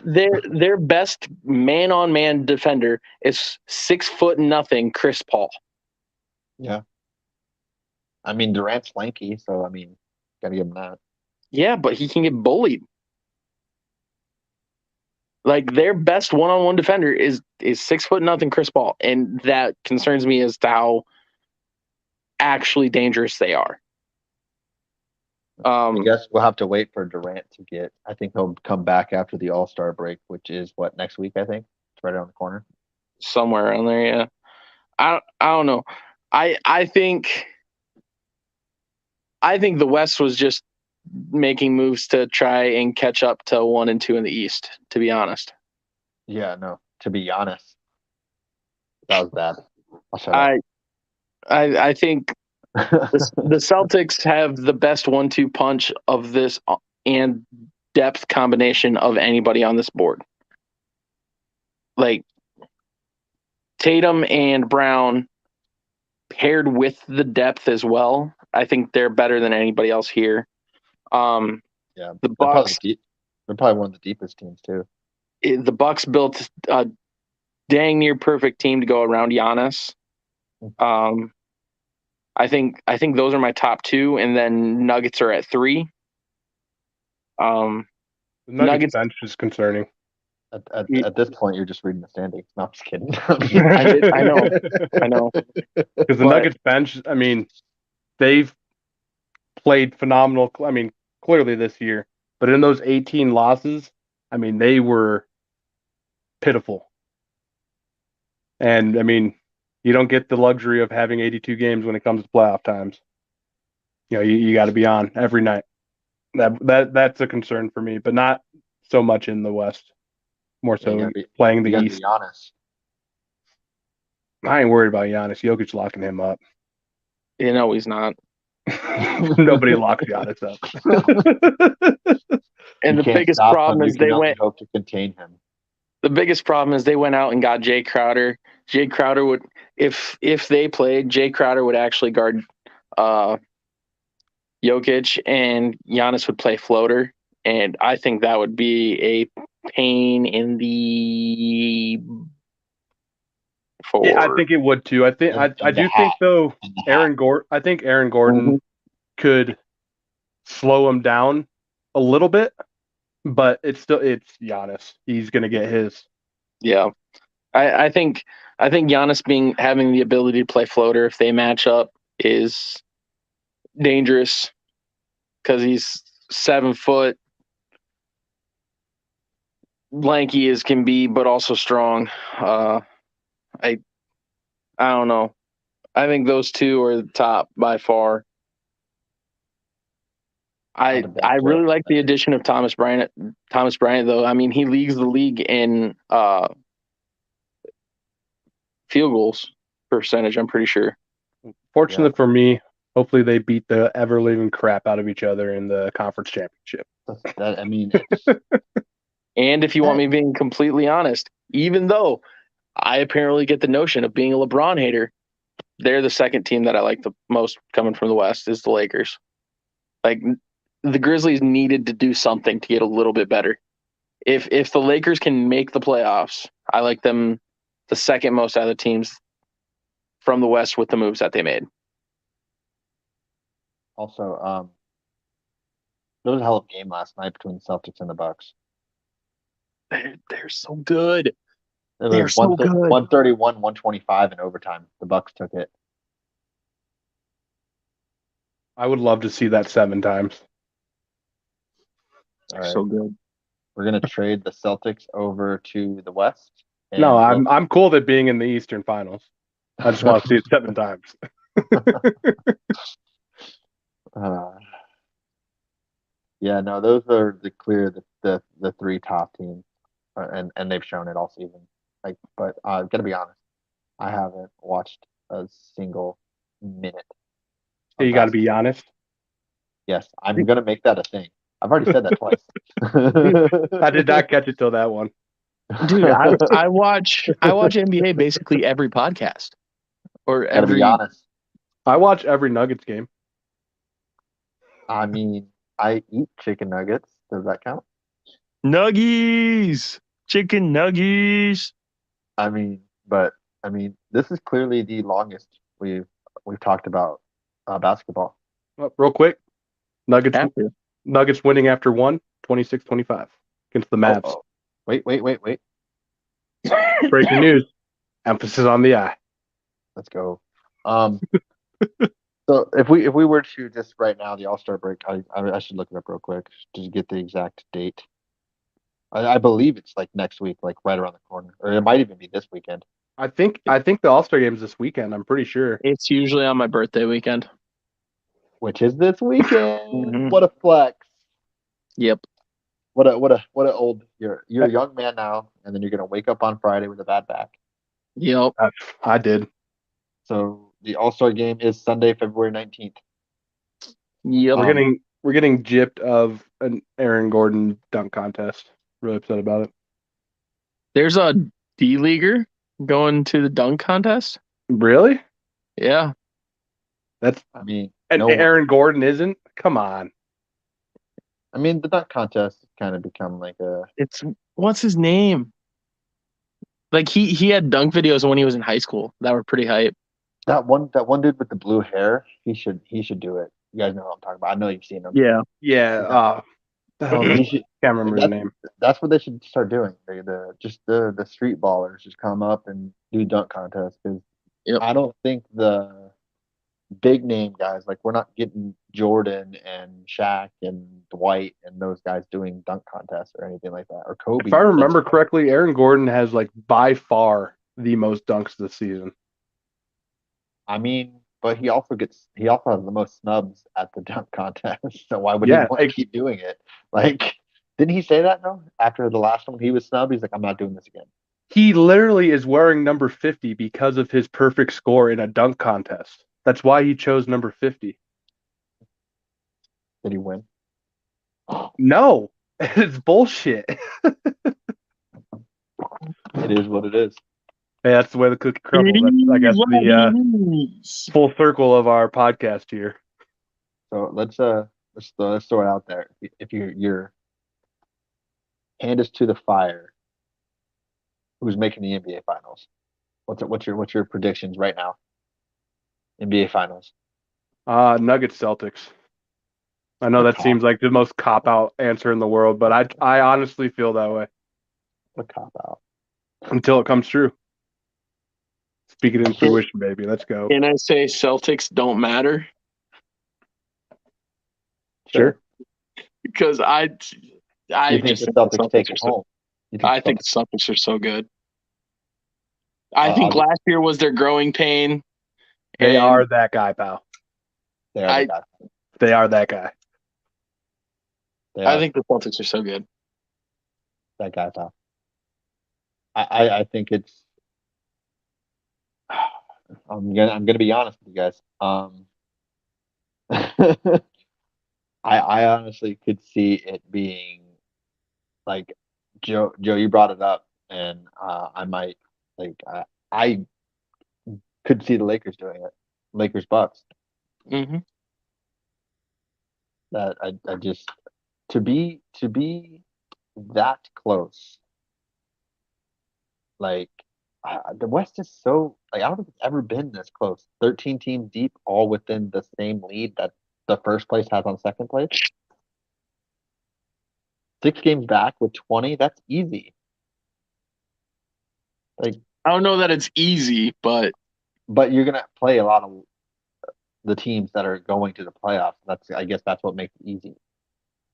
Their best man-on-man defender is 6'0" Chris Paul. Yeah. I mean, Durant's lanky, so, I mean, got to give him that. Yeah, but he can get bullied. Like, their best one-on-one defender is 6'0" Chris Paul, and that concerns me as to how actually dangerous they are. I guess we'll have to wait for Durant to get. I think he'll come back after the All-Star break, which is next week. I think it's right around the corner. Somewhere around there, yeah. I don't know. I think the West was just making moves to try and catch up to 1 and 2 in the East, to be honest. Yeah, no. To be honest, that was bad. I'll shut up. I think the Celtics have the best 1-2 punch of this and depth combination of anybody on this board. Like, Tatum and Brown paired with the depth as well, I think they're better than anybody else here. Yeah, the Bucks. They're probably one of the deepest teams too. The Bucks built a dang near perfect team to go around Giannis. I think those are my top 2, and then Nuggets are at 3. The Nuggets bench is concerning. At this point, you're just reading the standings. No, I'm just kidding. I know. Because the Nuggets bench, I mean, they've played phenomenal. I mean, clearly this year, but in those 18 losses, I mean, they were pitiful. And I mean, you don't get the luxury of having 82 games when it comes to playoff times. You know, you got to be on every night. That's a concern for me, but not so much in the West. More so playing the East. Be honest. I ain't worried about Giannis. Jokic locking him up. You know he's not. Nobody locks Giannis up. And You the can't biggest stop problem him. is You can only hope to contain him. the biggest problem is they went out and got Jay Crowder. Jay Crowder would, if they played, Jay Crowder would actually guard Jokic, and Giannis would play floater. And I think that would be a pain in the Yeah, I for. think it would too. I think In I the do hat. think though In the hat. Aaron Gordon. I think Aaron Gordon could slow him down a little bit, but it's Giannis. He's gonna get his. Yeah, I think Giannis having the ability to play floater if they match up is dangerous because he's 7 foot, lanky as can be, but also strong. I don't know. I think those two are the top by far. I really like the addition of Thomas Bryant. Thomas Bryant, though, I mean, he leads the league in field goals percentage. I'm pretty sure. Fortunately for me, hopefully they beat the ever living crap out of each other in the conference championship. And if you want me being completely honest, even though I apparently get the notion of being a LeBron hater, they're the second team that I like the most coming from the West is the Lakers. Like the Grizzlies needed to do something to get a little bit better. If the Lakers can make the playoffs, I like them the second most out of the teams from the West with the moves that they made. Also, there was a hell of a game last night between the Celtics and the Bucks. They're so good. They're so good. 131, 125 in overtime. The Bucks took it. I would love to see that 7 times. They're so good. We're gonna trade the Celtics over to the West. No, I'm cool with it being in the Eastern Finals. I just want to see it 7 times. Yeah, no, those are the 3 top teams, and they've shown it all season. But gotta be honest, I haven't watched a single minute. Hey, you got to be honest. Yes, I'm gonna make that a thing. I've already said that twice. I did not catch it till that one. Dude, I watch NBA basically every podcast or Gotta every. be honest. I watch every Nuggets game. I mean, I eat chicken nuggets. Does that count? Nuggies, chicken nuggies. I mean, this is clearly the longest we've talked about basketball. Real quick, Nuggets winning after 26-25 against the Mavs. Oh. Wait. Breaking news. Emphasis on the I. Let's go. So if we were to just right now the All-Star break, I should look it up real quick to get the exact date. I believe it's like next week, like right around the corner, or it might even be this weekend. I think the All-Star game is this weekend. I'm pretty sure. It's usually on my birthday weekend, which is this weekend. Mm-hmm. What a flex! Yep. What a old. You're a young man now, and then you're gonna wake up on Friday with a bad back. Yep. I did. So the All-Star game is Sunday, February 19th. Yep. We're getting gypped of an Aaron Gordon dunk contest. Really upset about it. There's a D-leaguer going to the dunk contest. Really? Yeah. Aaron Gordon isn't? Come on. I mean, the dunk contest has kind of become like a. What's his name? Like he had dunk videos when he was in high school that were pretty hype. That one dude with the blue hair, he should do it. You guys know what I'm talking about. I know you've seen him. Yeah. The hell can't remember the name. That's what they should start doing. The street ballers just come up and do dunk contests because I don't think the big name guys, like we're not getting Jordan and Shaq and Dwight and those guys doing dunk contests or anything like that, or Kobe. If I remember correctly, Aaron Gordon has like by far the most dunks this season. I mean, but he also has the most snubs at the dunk contest. So why would he want to keep doing it? Like, didn't he say that though? After the last one he was snubbed, he's like, I'm not doing this again. He literally is wearing number 50 because of his perfect score in a dunk contest. That's why he chose number 50. Did he win? No, it's bullshit. It is what it is. Hey, that's the way the cookie crumbles. That's, I guess, the full circle of our podcast here. So let's throw it out there. If your hand is to the fire, who's making the NBA Finals? What's your predictions right now? NBA Finals. Nuggets Celtics. I know that seems like the most cop out answer in the world, but I honestly feel that way A cop out. until it comes true. Speak it in fruition, baby. Let's go. Can I say Celtics don't matter? Sure. Because I You think just the Celtics take it so, home? I think the Celtics are so good. I think last year was their growing pain. They are that guy, pal. They are the guy. They are that guy. I think the Celtics are so good. That guy, pal. I think it's. I'm gonna be honest with you guys. I honestly could see it being like Joe. You brought it up, and I might I could see the Lakers doing it. Lakers Bucks. Mm-hmm. That I just to be that close. Like the West is so like I don't think it's ever been this close. 13 teams deep, all within the same lead that the first place has on second place. 6 games back with 20. That's easy. Like I don't know that it's easy, but you're gonna play a lot of the teams that are going to the playoffs. I guess that's what makes it easy.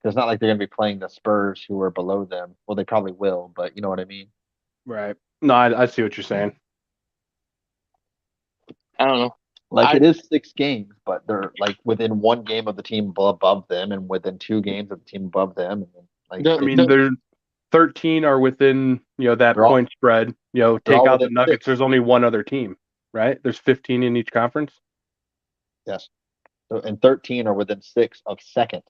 It's not like they're gonna be playing the Spurs who are below them. Well, they probably will, but you know what I mean. Right. No, I see what you're saying. I don't know. Like it is 6 games, but they're like within 1 game of the team above them, and within 2 games of the team above them. And I mean, they're 13 are within that point spread. Take out the Nuggets. 6. There's only one other team, right? There's 15 in each conference. Yes. So and 13 are within 6 of second.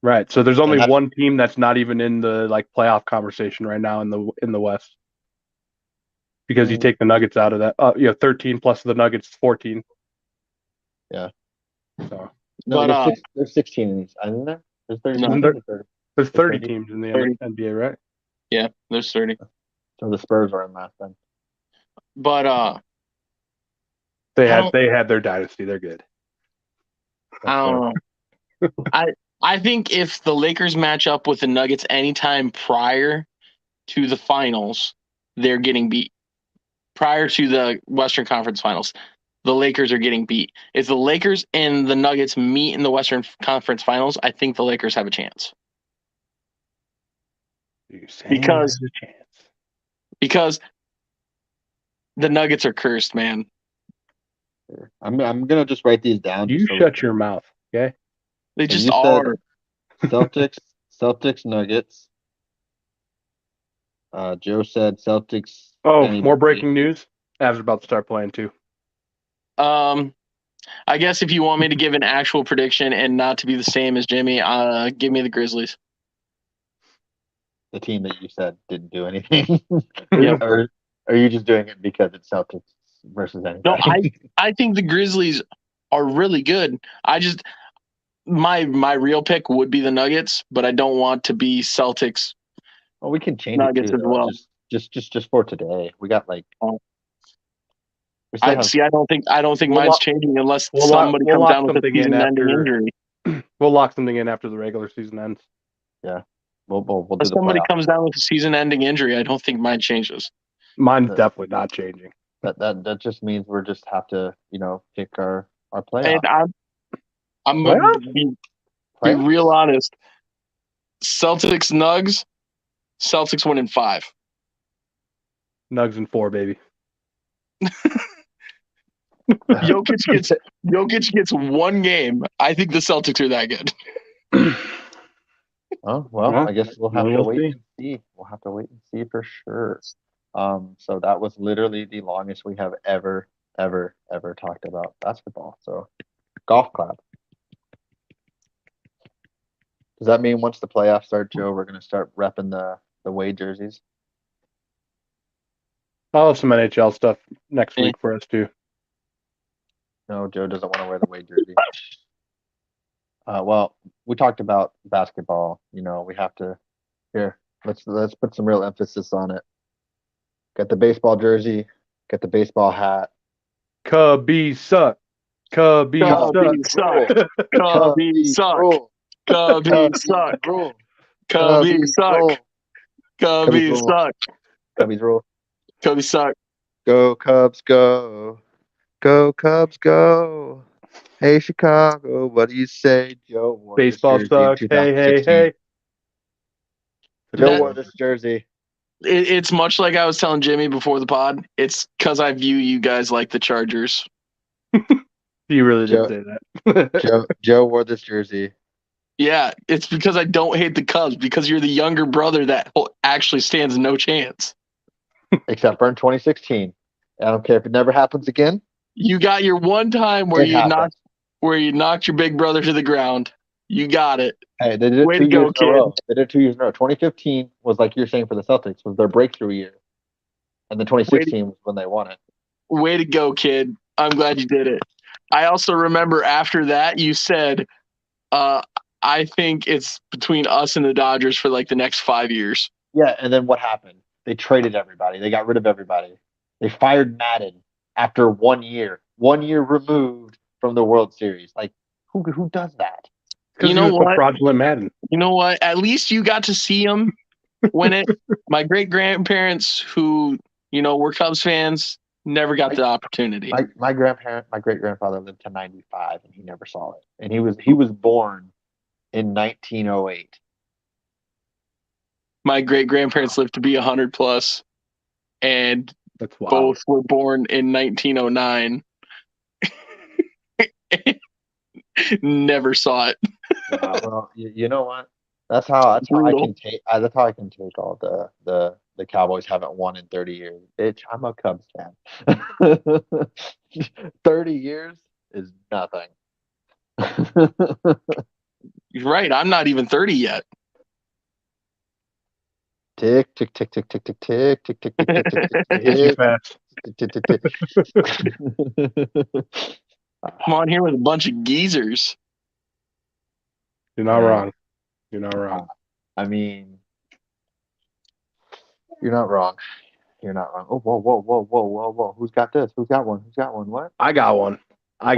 Right. So there's only one team that's not even in the playoff conversation right now in the West. Because you take the Nuggets out of that, 13 plus the Nuggets, 14. Yeah. So, no, there's 16 in each, isn't there? There's 30. There's 30 teams in the NBA, right? Yeah, there's 30. So the Spurs are in last then. But they had their dynasty. They're good. I don't know. I think if the Lakers match up with the Nuggets anytime prior to the finals, they're getting beat. Prior to the Western Conference Finals, the Lakers are getting beat. If the Lakers and the Nuggets meet in the Western Conference Finals, I think the Lakers have a chance. Because the Nuggets are cursed, man. I'm gonna just write these down. You shut your mouth, okay? They just are. Celtics, Nuggets. Joe said Celtics. Oh, more breaking news. Avs about to start playing too. I guess if you want me to give an actual prediction and not to be the same as Jimmy, give me the Grizzlies. The team that you said didn't do anything. Or are you just doing it because it's Celtics versus anybody? No, I think the Grizzlies are really good. I just my real pick would be the Nuggets, but I don't want to be Celtics. Well, we can change Nuggets it too, as well. Just for today. We got like. I don't think mine's changing unless somebody comes down with a season-ending injury. We'll lock something in after the regular season ends. Yeah, we'll do if somebody comes down with a season-ending injury, I don't think mine changes. Mine's definitely not changing. That just means we'll just have to pick our playoff. And I'm gonna be real honest. Celtics Nugs. Celtics win in 5. Nugs in 4, baby. Jokic gets 1 game. I think the Celtics are that good. Oh, well, I guess we'll have to wait and see. We'll have to wait and see for sure. So that was literally the longest we have ever talked about basketball. So golf clap. Does that mean once the playoffs start, Joe, we're going to start repping the Wade jerseys? I'll have some NHL stuff next week for us too. No, Joe doesn't want to wear the Wade jersey. Well, we talked about basketball. We have to here. Let's put some real emphasis on it. Got the baseball jersey. Got the baseball hat. Cubbies suck. Cubbies suck. Cubbies suck. Cubbies suck. Cubbies suck. Cubbies suck. Cubbies rule. Cubbies suck. Go Cubs, go. Go Cubs, go. Hey Chicago, what do you say, Joe? Wore Baseball this jersey sucks. Hey, hey, 2016. hey. Joe wore this jersey. It's much like I was telling Jimmy before the pod. It's because I view you guys like the Chargers. You really did say that. Joe wore this jersey. Yeah, it's because I don't hate the Cubs, because you're the younger brother that actually stands no chance. Except for in 2016. I don't care if it never happens again. You got your one time where you knocked your big brother to the ground. You got it. Hey, they did it 2 years in a row. They did it 2 years in a row. 2015 was, like you're saying, for the Celtics, was their breakthrough year. And then 2016 was when they won it. Way to go, kid. I'm glad you did it. I also remember after that you said, I think it's between us and the Dodgers for like the next 5 years. Yeah, and then what happened? They traded everybody. They got rid of everybody. They fired Madden after 1 year. 1 year removed from the World Series. Like, who does that? You know what? Fraudulent Madden. You know what? At least you got to see him win it. My great grandparents, who were Cubs fans, never got the opportunity. My great grandfather lived to 95, and he never saw it. And he was born in 1908. My great grandparents lived to be 100 plus, and both were born in 1909. Never saw it. Well, you know what? That's how I can take. That's how I can take all the Cowboys haven't won in 30 years. Bitch, I'm a Cubs fan. 30 years is nothing. You're right. I'm not even 30 yet. Tick tick tick tick tick tick tick tick tick tick tick tick. Come on here with a bunch of geezers. You're not wrong. You're not wrong. I mean, you're not wrong. You're not wrong. Oh, whoa. Who's got this? Who's got one? What? I got one. I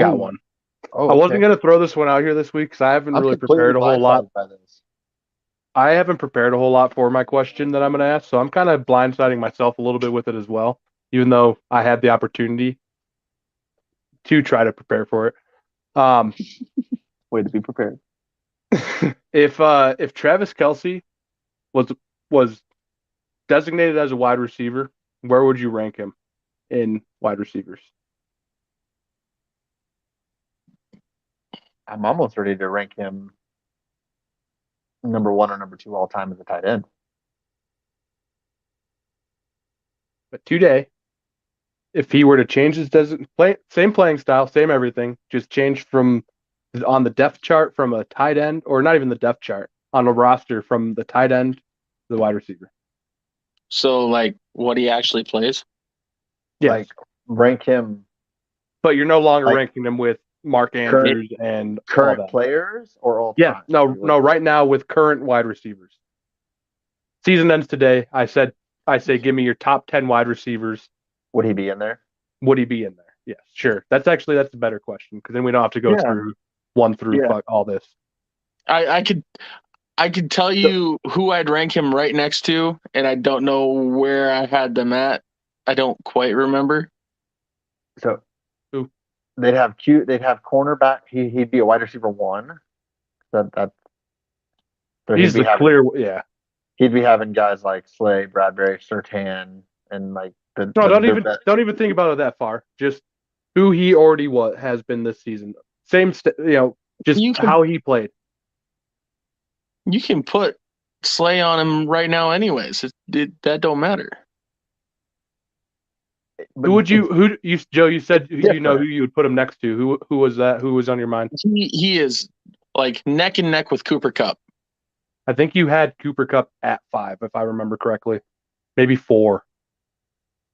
wasn't going to throw this one out here this week because I haven't really prepared a whole lot. I haven't prepared a whole lot for my question that I'm going to ask, so I'm kind of blindsiding myself a little bit with it as well, even though I had the opportunity to try to prepare for it. Way to be prepared. If Travis Kelce was designated as a wide receiver, where would you rank him in wide receivers? I'm almost ready to rank him number 1 or number 2 all time as a tight end. But today, if he were to change his same playing style, same everything, just change from on the depth chart from a tight end, or not even the depth chart, on a roster from the tight end to the wide receiver. So, like, what he actually plays? Yeah. Like, rank him. But you're no longer ranking him with Mark Andrews and current players or all time? Yeah, no, right now with current wide receivers. Season ends today. I say give me your top 10 wide receivers. Would he be in there? Yes, sure. That's a better question, because then we don't have to go through 1 through all this. I could tell you who I'd rank him right next to, and I don't know where I had them at. I don't quite remember. So who? They'd have cornerback. He'd be a wide receiver 1. He's the clear. Yeah. He'd be having guys like Slay, Bradbury, Surtain, and like don't even think about it that far. Just who he already has been this season. Same, how he played. You can put Slay on him right now, anyways. That don't matter. Joe? You said you know who you would put him next to. Who was that? Who was on your mind? He is like neck and neck with Cooper Kupp. I think you had Cooper Kupp at 5, if I remember correctly. Maybe 4.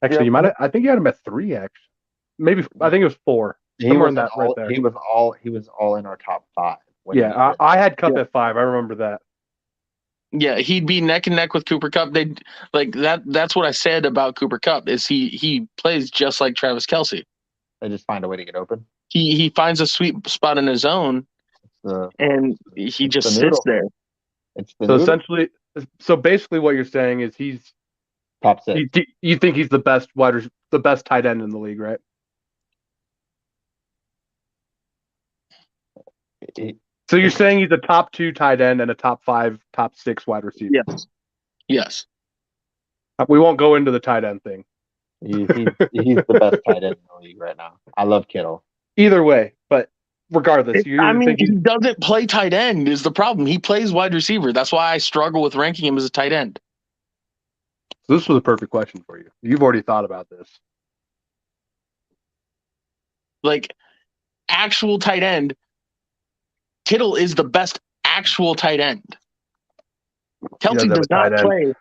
Actually, Yep. you might have, I think you had him at 3, actually. Maybe, I think it was 4. He Somewhere was in that right there. He was all in our top 5. Yeah, I had Kupp at 5. I remember that. Yeah, he'd be neck and neck with Cooper Kupp. They like that. That's what I said about Cooper Kupp is he plays just like Travis Kelce. They just find a way to get open. He finds a sweet spot in his zone, and he just sits there. It's the So noodle. essentially, so basically, what you're saying is he's top 6. You think he's the best the best tight end in the league, right? So you're saying he's a top 2 tight end and a top 5, top 6 wide receiver? Yes. We won't go into the tight end thing. He's the best tight end in the league right now. I love Kittle. Either way, but regardless, he doesn't play tight end is the problem. He plays wide receiver. That's why I struggle with ranking him as a tight end. So this was a perfect question for you. You've already thought about this. Like, actual tight end, Kittle is the best actual tight end. Kelce does not play.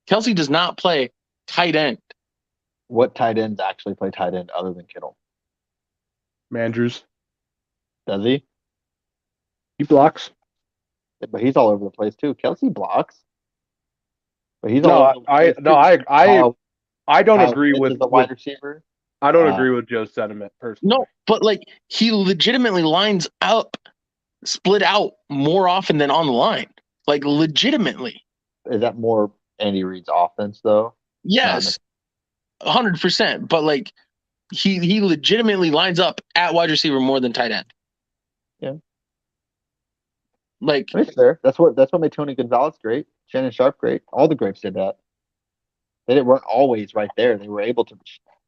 Kelce does not play tight end. What tight ends actually play tight end other than Kittle? Mandrews. Does he? He blocks. But he's all over the place too. Kelce blocks. But he's I don't agree with the wide receiver. I don't agree with Joe's sentiment personally. No, but like he legitimately lines up, split out more often than on the line. Like legitimately. Is that more Andy Reid's offense though? Yes, 100%. But like he legitimately lines up at wide receiver more than tight end. Yeah. Like it's fair. That's what made Tony Gonzalez great. Shannon Sharp great. All the greats did that. They weren't always right there. They were able to.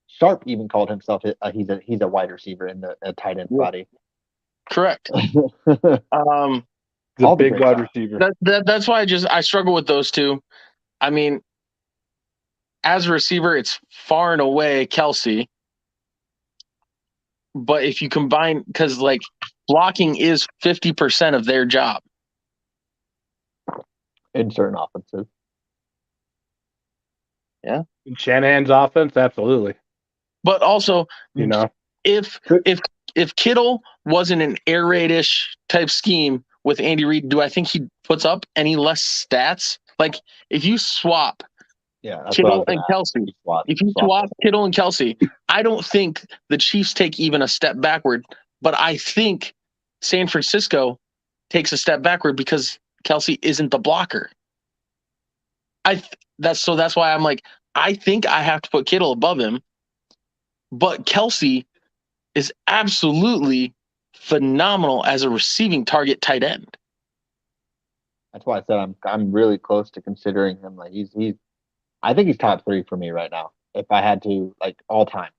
Sharp even called himself he's a wide receiver in the tight end body. Correct. A big wide receiver. That's why I struggle with those two. I mean, as a receiver, it's far and away Kelce. But if you combine, because like blocking is 50% of their job in certain offenses. Yeah. In Shanahan's offense, absolutely. But also, if Kittle wasn't an air raid-ish type scheme with Andy Reid, do I think he puts up any less stats? Like if you swap Kittle and Kelce, Kittle and Kelce, I don't think the Chiefs take even a step backward, but I think San Francisco takes a step backward because Kelce isn't the blocker. That's why I'm like, I think I have to put Kittle above him, but Kelce is absolutely phenomenal as a receiving target tight end. That's why I said I'm really close to considering him. Like I think he's top 3 for me right now. If I had to, like all time,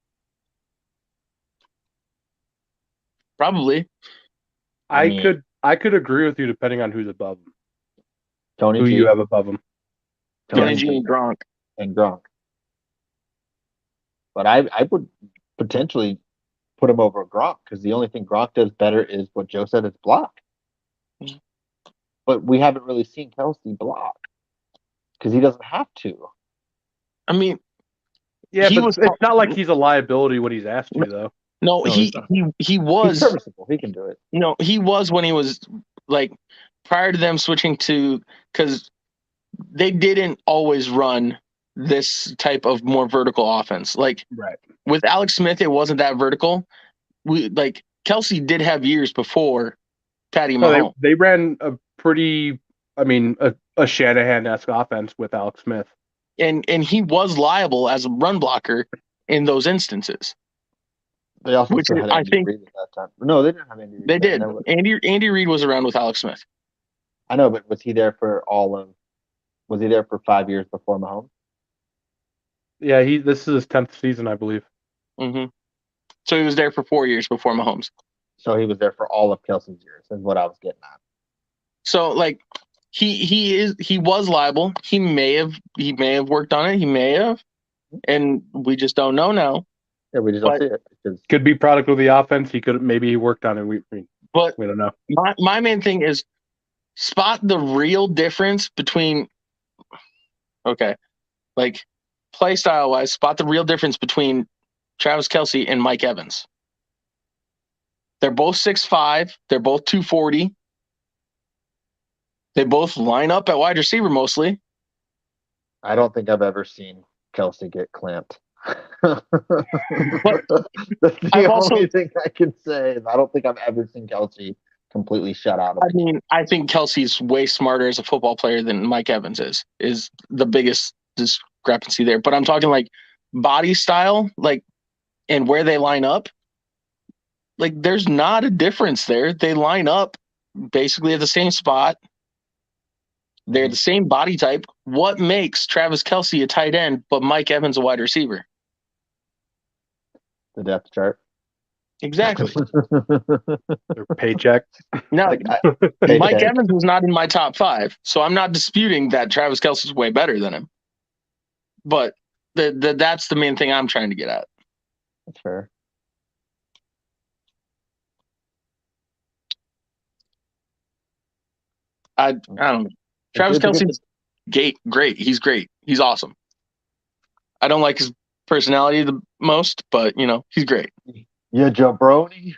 probably. I could agree with you depending on who's above him. Tony Who G. you have above him? Tony G and Gronk. But I would potentially put him over Gronk because the only thing Gronk does better is what Joe said is block. But we haven't really seen Kelce block because he doesn't have to. I mean, it's not like he's a liability when he's asked to, though. No, he was. He's serviceable. He can do it. No, he was when he was like prior to them switching to because they didn't always run this type of more vertical offense. Like with Alex Smith, it wasn't that vertical. Kelce did have years before Patty Mahomes. They ran a pretty, a Shanahan-esque offense with Alex Smith. And he was liable as a run blocker in those instances. They also had Andy Reid at that time. No, they didn't have Andy Reid. They did. Andy Reid was around with Alex Smith. I know, but was he there for 5 years before Mahomes? Yeah, this is his 10th season, I believe. Mm-hmm. So he was there for 4 years before Mahomes. So he was there for all of Kelce's years, is what I was getting at. So he was liable. He may have worked on it. He may have, and we just don't know now. Yeah, we just don't see it. Could be product of the offense. He worked on it. We don't know. My main thing is spot the real difference between. Okay, like play style wise, spot the real difference between Travis Kelce and Mike Evans. They're both 6'5". They're both 240. They both line up at wide receiver mostly. I don't think I've ever seen Kelsey get clamped. That's the only thing I can say. I don't think I've ever seen Kelsey completely shut out of it. I think Kelsey's way smarter as a football player than Mike Evans is the biggest discrepancy there. But I'm talking like body style, like, and where they line up. Like, there's not a difference there. They line up basically at the same spot. They're the same body type. What makes Travis Kelce a tight end, but Mike Evans a wide receiver? The depth chart. Exactly. Their paycheck. No, Mike Evans was not in my top 5, so I'm not disputing that Travis Kelce's way better than him. But that's the main thing I'm trying to get at. That's fair. I don't know. Travis Kelce's great. He's great. He's awesome. I don't like his personality the most, but he's great. Yeah, jabroni.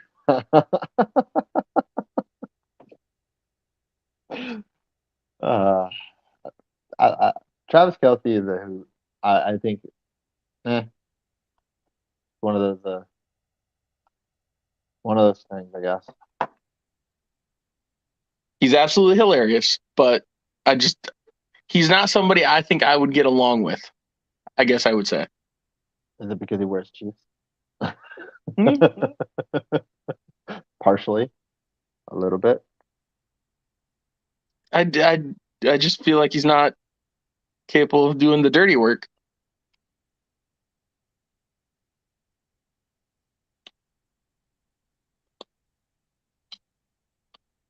Travis Kelce is who I think. One of those things, I guess. He's absolutely hilarious, but he's not somebody I think I would get along with. I guess I would say. Is it because he wears Chiefs? Partially, a little bit. I just feel like he's not capable of doing the dirty work.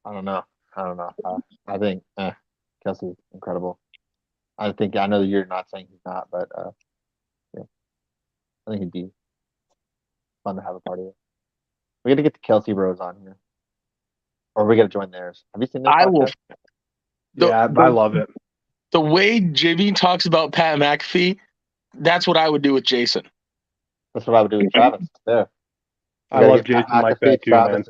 I don't know. I think Kelsey's incredible. I know that you're not saying he's not, but yeah, I think he'd be fun to have a party with. We got to get the Kelsey Bros on here, or we got to join theirs. Have you seen their podcast? I love it. The way Jimmy talks about Pat McAfee, that's what I would do with Jason. That's what I would do with Travis. There. I love Jason like that too, man.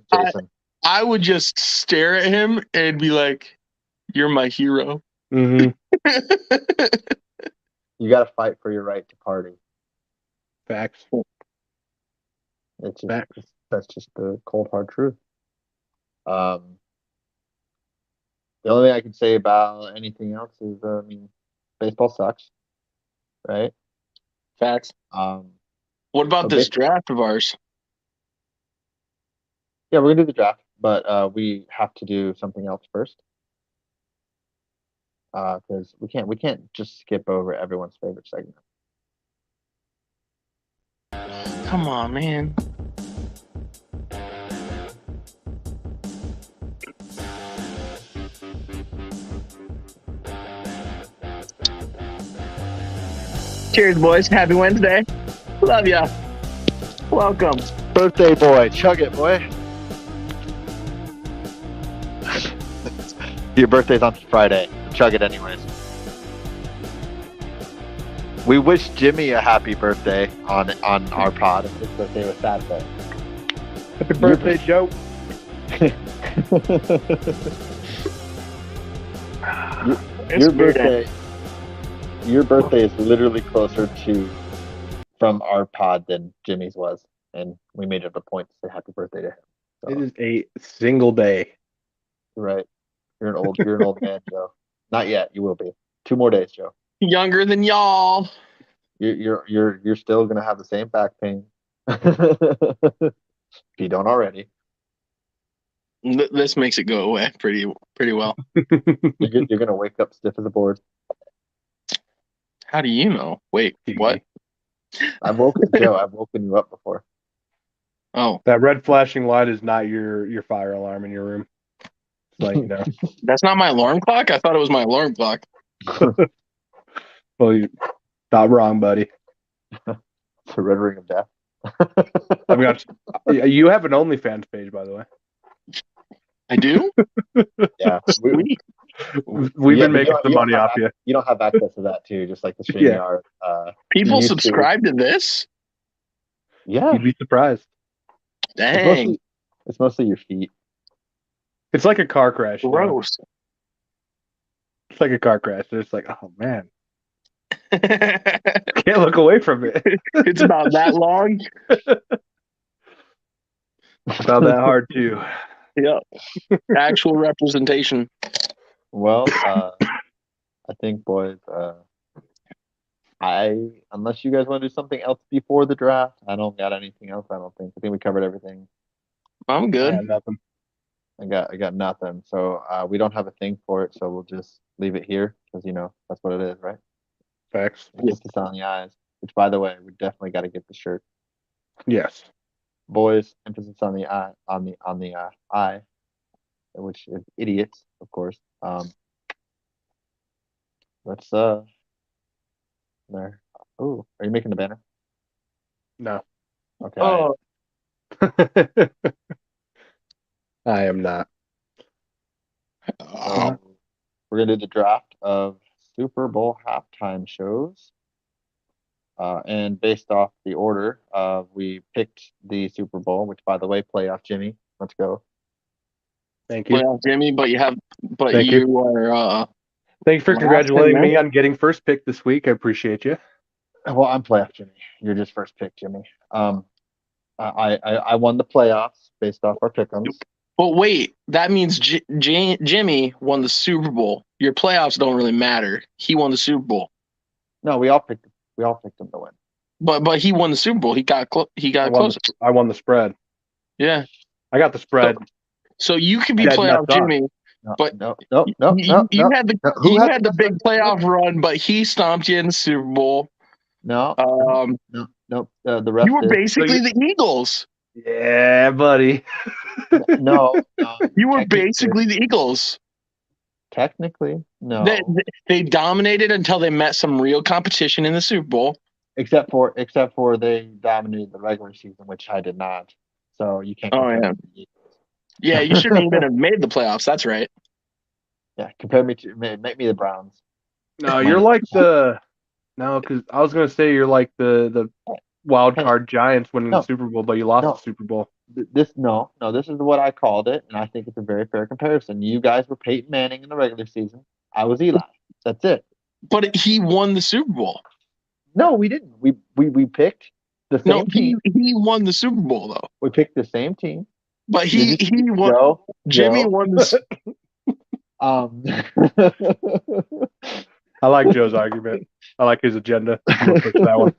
I would just stare at him and be like, "You're my hero." Mm-hmm. You got to fight for your right to party. Facts. That's just the cold hard truth. The only thing I can say about anything else is, baseball sucks, right? Facts. What about this draft of ours? Yeah, we're gonna do the draft, but we have to do something else first. Because we can't just skip over everyone's favorite segment. Come on, man. Cheers, boys. Happy Wednesday. Love ya. Welcome. Birthday boy. Chug it, boy. Your birthday's on Friday. Chug it anyways. We wish Jimmy a happy birthday on our pod. His birthday was Saturday. Happy birthday, Joe. Your birthday is literally closer to from our pod than Jimmy's was, and we made it a point to say happy birthday to him. So. It is a single day. Right. You're an old man, Joe. Not yet. You will be. 2 more days, Joe. Younger than y'all. You're still gonna have the same back pain. If you don't already. This makes it go away pretty well. You're gonna wake up stiff as a board. How do you know? Wait, what? I've woken you up before. Oh, that red flashing light is not your fire alarm in your room. That's not my alarm clock. I thought it was my alarm clock. Well, you're not wrong, buddy. It's a red ring of death. You have an OnlyFans page, by the way. I do? Yeah. Sweet. We've Yeah, been but making some money off you. You don't have access to that too, just like the Yeah. StreamYard. People used to. subscribe to this? Yeah. You'd be surprised. Dang. It's mostly your feet. It's like a car crash. Gross. It's like a car crash. It's like, oh man, can't look away from it. It's about that long. About that hard too. Yep. Actual representation. Well, I think, boys, unless you guys want to do something else before the draft, I don't got anything else. I don't think. I think we covered everything. I'm good. Nothing. I got nothing. So we don't have a thing for it. So we'll just leave it here because that's what it is, right? Facts. Emphasis on the eyes. Which, by the way, we definitely got to get the shirt. Yes. Boys, emphasis on the eye, eye, which is idiots, of course. Let's there. Oh, are you making the banner? No. Okay. Oh, I am not. So we're gonna do the draft of Super Bowl halftime shows. And based off the order, we picked the Super Bowl, which, by the way, playoff Jimmy. Let's go. Thank you. well, Jimmy, but you are Thank you for last congratulating in me there. on getting first pick this week. I appreciate you. Well, I'm playoff Jimmy. You're just first pick, Jimmy. I won the playoffs based off our pick'ems. But wait, that means Jimmy won the Super Bowl. Your playoffs don't really matter. He won the Super Bowl. No, we all picked him to win. But he won the Super Bowl. He got closer. I won the spread. Yeah. I got the spread. So you could be Dead playoff nuts on. Jimmy, No, but no. you had the Who you had had the big playoff run, but he stomped you in the Super Bowl. No. The rest You were is basically the Eagles. Yeah, buddy. no. You were basically the Eagles. Technically, no. They dominated until they met some real competition in the Super Bowl. Except for they dominated the regular season, which I did not. So you can't. Oh, compare yeah. me to the Eagles. Yeah, you shouldn't even have made the playoffs. That's right. Yeah, compare me to make me the Browns. No, you're like because I was gonna say you're like the wild card Giants winning the Super Bowl, but you lost the Super Bowl. This is what I called it, and I think it's a very fair comparison. You guys were Peyton Manning in the regular season. I was Eli. That's it. But he won the Super Bowl. No, we didn't. We picked the same team. He won the Super Bowl though. We picked the same team. But he won. Joe, Jimmy won the. I like Joe's argument. I like his agenda. I'm gonna push that one.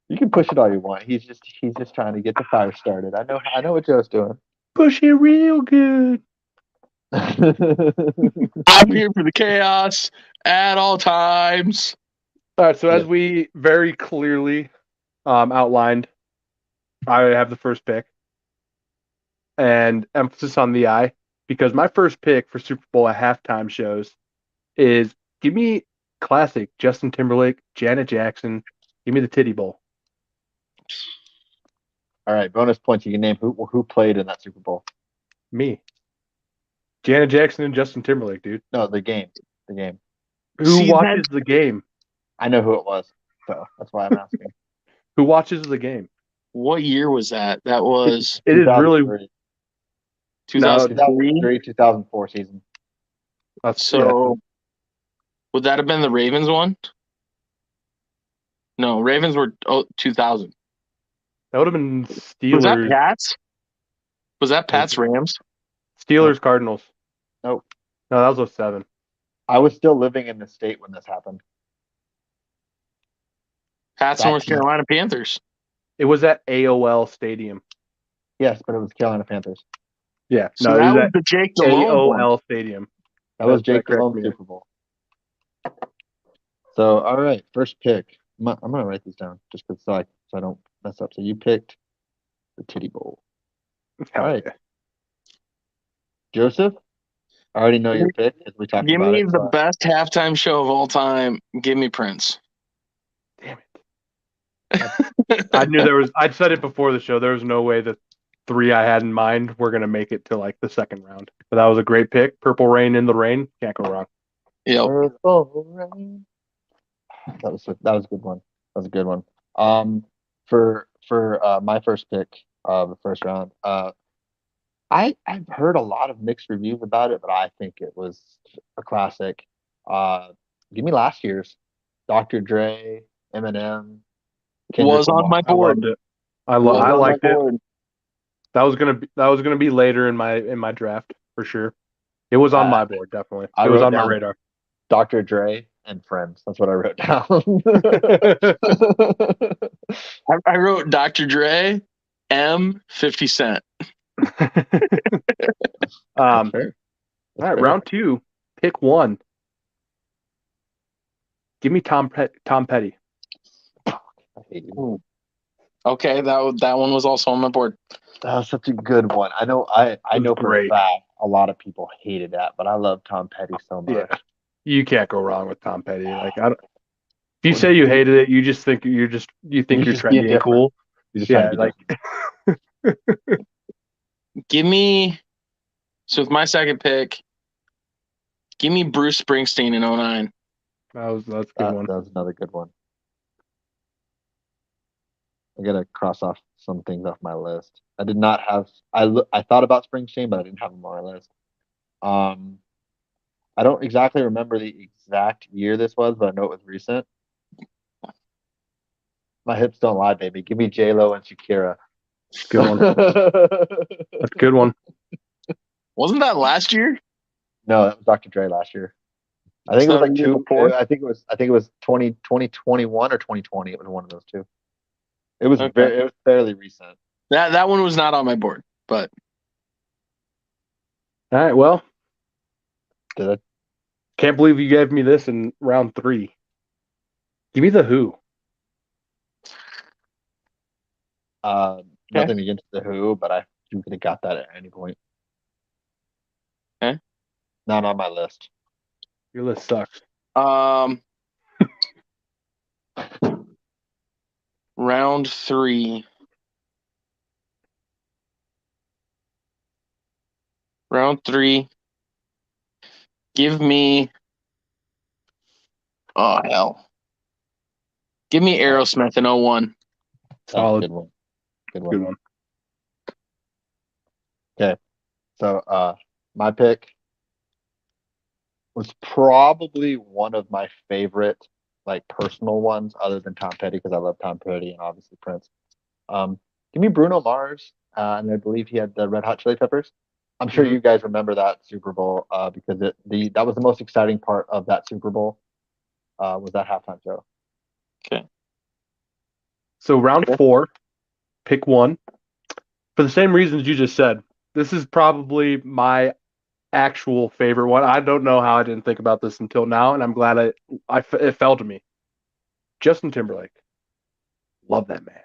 You can push it all you want. He's just trying to get the fire started. I know what Joe's doing. Push it real good. I'm here for the chaos at all times. All right, so as we very clearly outlined, I have the first pick, and emphasis on the I, because my first pick for Super Bowl at halftime shows is give me classic Justin Timberlake, Janet Jackson, give me the Titty Bowl. All right, bonus points. You can name who played in that Super Bowl. Me. Janet Jackson and Justin Timberlake, dude. No, the game. Who watches the game? I know who it was, so that's why I'm asking. Who watches the game? What year was that? That was. It is really 2003, 2004 season. So, would that have been the Ravens one? No, Ravens were 2000. That would have been Steelers. Was that Pats? Was that Pats Rams? Steelers Cardinals. Nope. No, that was 07. I was still living in the state when this happened. Pats North Carolina Panthers. It was at AOL Stadium. Yes, but it was Carolina Panthers. Yeah. So no, that it was the Jake Delhomme AOL Stadium. That was Jake Delhomme Super Bowl. So, all right, first pick. I'm gonna write these down just because so I don't mess up. So you picked the Titty Bowl. All right, Joseph. I already know your pick as we talked about it. Give me the best halftime show of all time. Give me Prince. Damn it. I knew there was. I'd said it before the show. There was no way that three I had in mind were gonna make it to like the second round. But that was a great pick. Purple Rain in the Rain. Can't go wrong. Yep. Purple Rain. That was a good one. That was a good one. For my first pick of the first round, I've heard a lot of mixed reviews about it, but I think it was a classic. Uh, Give me last year's Dr. Dre, Eminem, Kendrick Was on Lamar. my I board. loved it. Was I on my liked it. board. That was gonna be later in my draft for sure. It was on my board, definitely. I It was wrote on my down radar. Dr. Dre and Friends. That's what I wrote down. I wrote Dr. Dre, 50 Cent. That's fair. All right, round two, pick one. Give me Tom Petty. I hate you. Okay, that one was also on my board. That was such a good one. I know for a great. fact a lot of people hated that, but I love Tom Petty so much. Yeah, you can't go wrong with Tom Petty. Like, if you say you hated it, you just think you're just trendy and cool. You're just trying to be like Give me, so with my second pick, give me Bruce Springsteen in 09. that's a good one. That was another good one. I gotta cross off some things off my list. I did not have. I thought about Springsteen, but I didn't have him on my list. I don't exactly remember the exact year this was, but I know it was recent. My hips don't lie, baby. Give me J Lo and Shakira. Good one. That's a good one. Wasn't that last year? No, that was Dr. Dre last year. I think it was like year two. before? I think it was 2021 or 2020. It was one of those two. It was Okay. it was fairly recent. That one was not on my board, but All right, well, Did it? can't believe you gave me this in round three. Give me the Who. Nothing against the Who, but you could have got that at any point. Okay. Not on my list. Your list sucks. Round three. Give me. Oh hell. Give me Aerosmith in 01. Solid. Good one. Good one. Okay. So my pick was probably one of my favorite like personal ones other than Tom Petty because I love Tom Petty and obviously Prince. Give me Bruno Mars, and I believe he had the Red Hot Chili Peppers. I'm sure you guys remember that Super Bowl because that was the most exciting part of that Super Bowl was that halftime show. Okay. So round four, pick one. For the same reasons you just said, this is probably my actual favorite one. I don't know how I didn't think about this until now, and I'm glad it fell to me. Justin Timberlake. Love that man.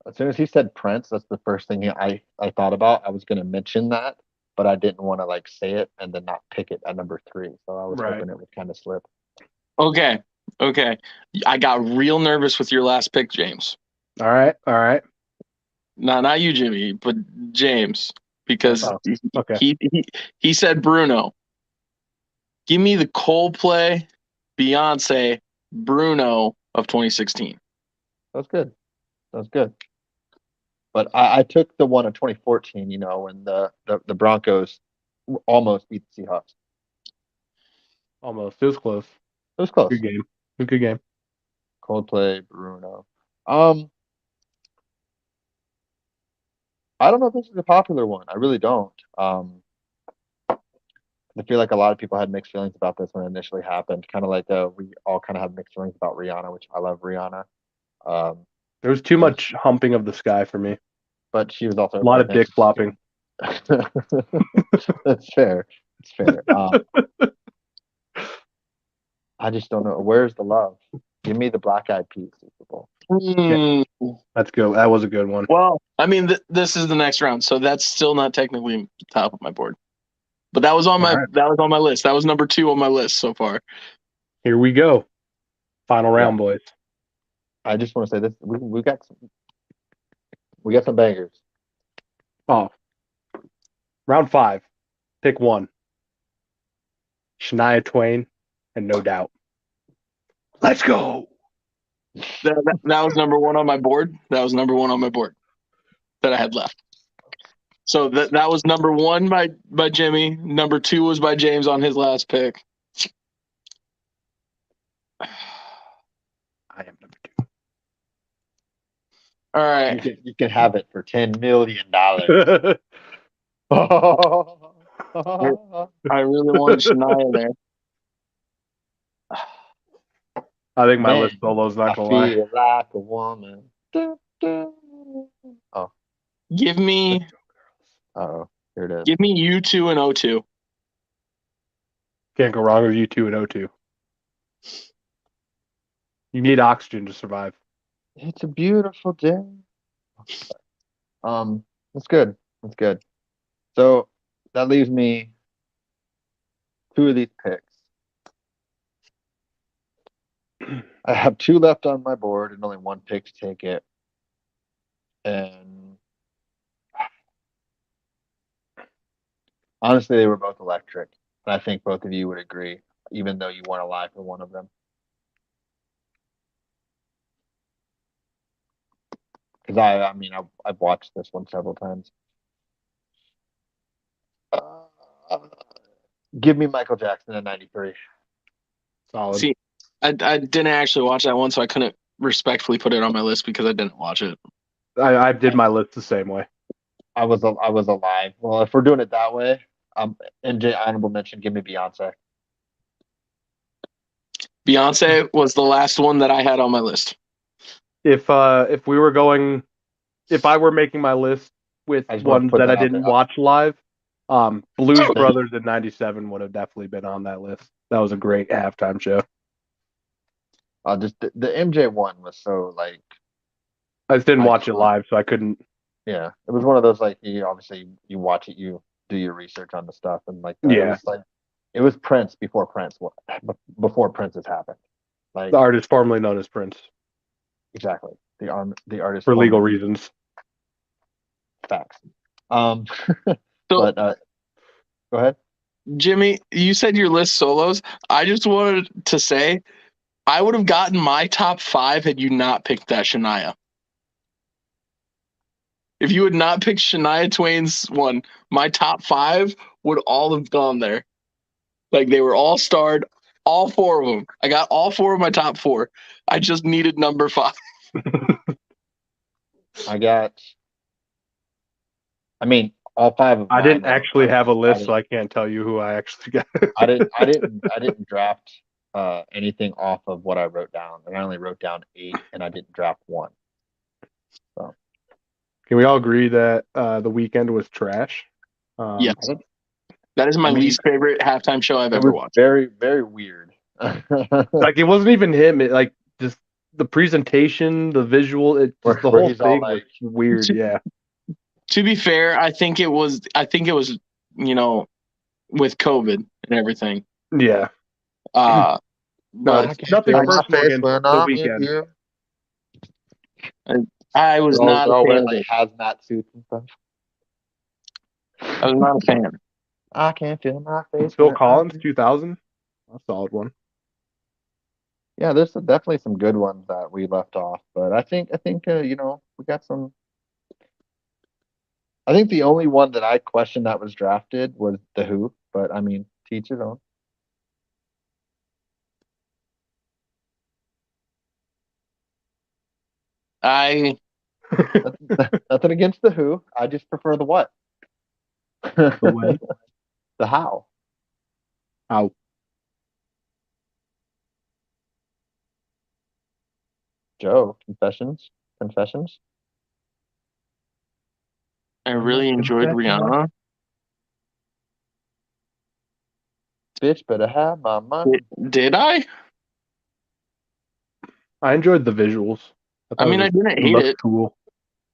As soon as he said Prince, that's the first thing I thought about. I was going to mention that, but I didn't want to like say it and then not pick it at number 3. So I was hoping it would kind of slip. Okay. I got real nervous with your last pick, James. All right. No, not you, Jimmy, but James, because he said Bruno. Give me the Coldplay, Beyonce, Bruno of 2016. That's good. But I took the one of 2014. You know, when the Broncos almost beat the Seahawks. Almost. It was close. It was close. Good game. Coldplay, Bruno. I don't know if this is a popular one. I really don't. I feel like a lot of people had mixed feelings about this when it initially happened. Kind of like we all kind of have mixed feelings about Rihanna, which I love Rihanna. There was too much humping of the sky for me. But she was also a lot of dick flopping. That's fair. It's fair. I just don't know. Where's the love? Give me the Black Eyed Peas Super Bowl. Yeah. That's good. That was a good one. Well, I mean, this is the next round, so that's still not technically top of my board. But that was on my list. That was number 2 on my list so far. Here we go. Final round, boys. I just want to say this: we got some bangers. Oh, round 5. Pick one. Shania Twain and No Doubt. Let's go. That was number one on my board. That was number one on my board that I had left. So that was number one by Jimmy. Number 2 was by James on his last pick. I am number 2. All right. You can have it for $10 million. I really wanted Shania there. I think my Man, list solo's not I gonna lie. feel like a woman. Oh, Give me here it is. give me U2 and O2. Can't go wrong with U2 and O2. You need oxygen to survive. It's a beautiful day. That's good. That's good. So that leaves me 2 of these picks. I have 2 left on my board and only 1 pick to take it. And honestly, they were both electric. And I think both of you would agree, even though you want to lie for one of them. Because I've watched this one several times. Give me Michael Jackson in '93. Solid. See, I didn't actually watch that one, so I couldn't respectfully put it on my list because I didn't watch it. I did my list the same way. I was alive. Well, if we're doing it that way, MJ honorable mention. Give me Beyonce. Beyonce was the last one that I had on my list. If we were going, if I were making my list with I just want to ones put that I that out didn't there. watch live, Blues Brothers in '97 would have definitely been on that list. That was a great halftime show. Just the MJ one was so like. I just didn't watch it live, so I couldn't. Yeah, it was one of those like you obviously you watch it, you do your research on the stuff, and like Yeah. it was like it was Prince before Prince has happened. Like The artist formerly known as Prince. Exactly. The artist For legal formerly- reasons. Facts. So, But go ahead. Jimmy, you said your list solos. I just wanted to say I would have gotten my top 5 had you not picked that Shania. If you had not picked Shania Twain's one, my top 5 would all have gone there. Like they were all starred, all 4 of them. I got all 4 of my top 4. I just needed number 5. All 5 of I mine didn't were actually have a list, so I I can't tell you who I actually got. I didn't draft anything off of what I wrote down, and I only wrote down 8, and I didn't draft 1. So Can we all agree that The Weeknd was trash? Yes. That is my least favorite halftime show I've ever watched. Very, very weird. Like it wasn't even him. It like just the presentation, the visual, the whole thing was weird. Yeah. To be fair, I think it was with COVID and everything. Yeah. But nothing personal against The Weeknd. I was not a fan wearing of it. hazmat suits and stuff. I was not a fan. I can't feel my face. Phil Collins, 2000. A solid one. Yeah, there's definitely some good ones that we left off, but I think we got some. I think the only one that I questioned that was drafted was The Who, but I mean, teach his own. Nothing against The Who. I just prefer the what. The when? The how. How? Joe, confessions. I really enjoyed Rihanna. Bitch, better have my money. Did I? I enjoyed the visuals. I didn't hate it. Cool.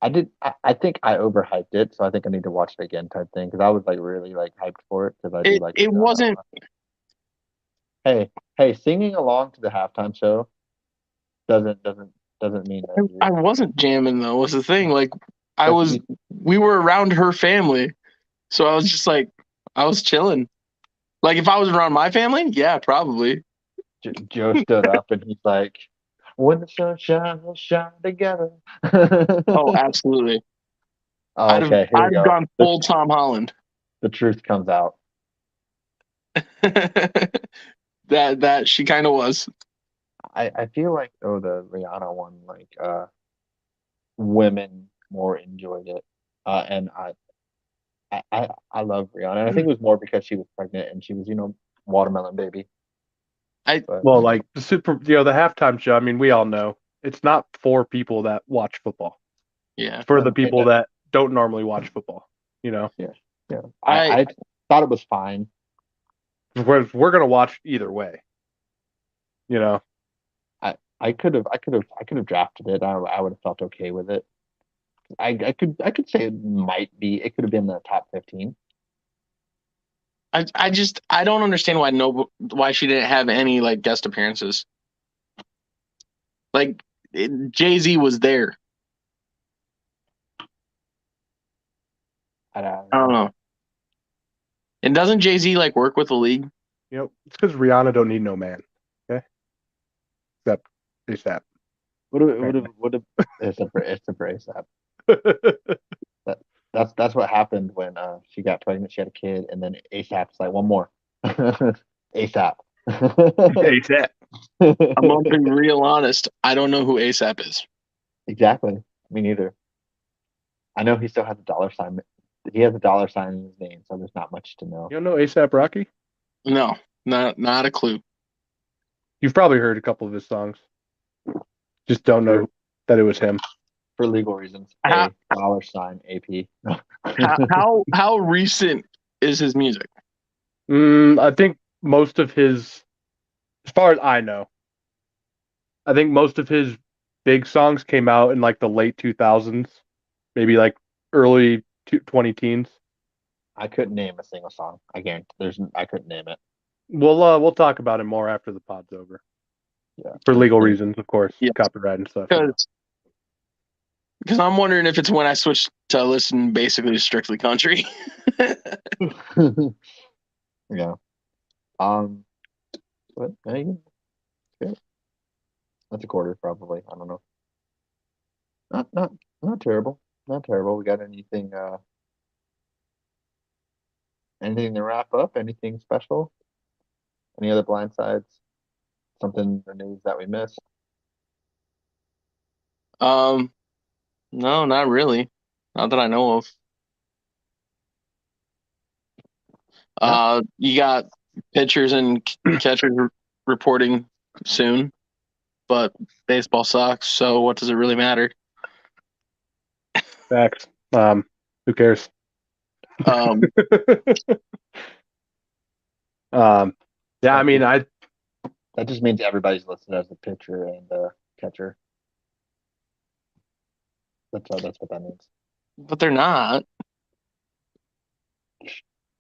I did. I think I overhyped it, so I think I need to watch it again, type thing. Because I was like really like hyped for it because I do like. It wasn't. Hey, singing along to the halftime show doesn't mean that. I wasn't jamming though. Was the thing like we were around her family, so I was just like, I was chilling. Like if I was around my family, yeah, probably. Joe stood up and he's like, "When the sun shines, we'll shine together." Oh, absolutely. Oh, okay, here we I'd have go. gone full Tom Holland. The truth comes out. that she kind of was. I feel like the Rihanna one, like women more enjoyed it, and I love Rihanna. And I think it was more because she was pregnant and she was watermelon baby. But Well, like the the halftime show. I mean, we all know it's not for people that watch football. Yeah. It's for the people that don't normally watch football. Yeah. I thought it was fine. We're gonna watch either way. I could have drafted it. I would have felt okay with it. I could say it could have been the top 15. I don't understand why she didn't have any like guest appearances. Like Jay-Z was there. I I don't know. And doesn't Jay-Z like work with the league? It's because Rihanna don't need no man. Okay, except ASAP. What if it's a brace app. That's what happened when she got pregnant. She had a kid, and then ASAP's like one more. ASAP. ASAP. I'm gonna be real honest. I don't know who ASAP is. Exactly. Me neither. I know he still has a dollar sign. He has a dollar sign in his name, so there's not much to know. You don't know ASAP Rocky? No, not a clue. You've probably heard a couple of his songs. Just don't know that it was him. For legal reasons. Dollar sign AP. how recent is his music? I think most of his, as far as I know, I think most of his big songs came out in like the late 2000s, maybe like early 20 teens. I couldn't name a single song. I couldn't name it. We'll talk about it more after the pod's over. Yeah. For legal reasons, of course, yes. Copyright and stuff. Because I'm wondering if it's when I switched to listen basically strictly country. Yeah. But hey, okay. That's a quarter probably. I don't know. Not terrible. Not terrible. We got anything to wrap up? Anything special? Any other blind sides? Something in the news that we missed? No, not really. Not that I know of. You got pitchers and catchers reporting soon, but baseball sucks. So what does it really matter? Facts. Who cares? Yeah, I mean, that just means everybody's listed as a pitcher and a catcher. That's what that means. But they're not.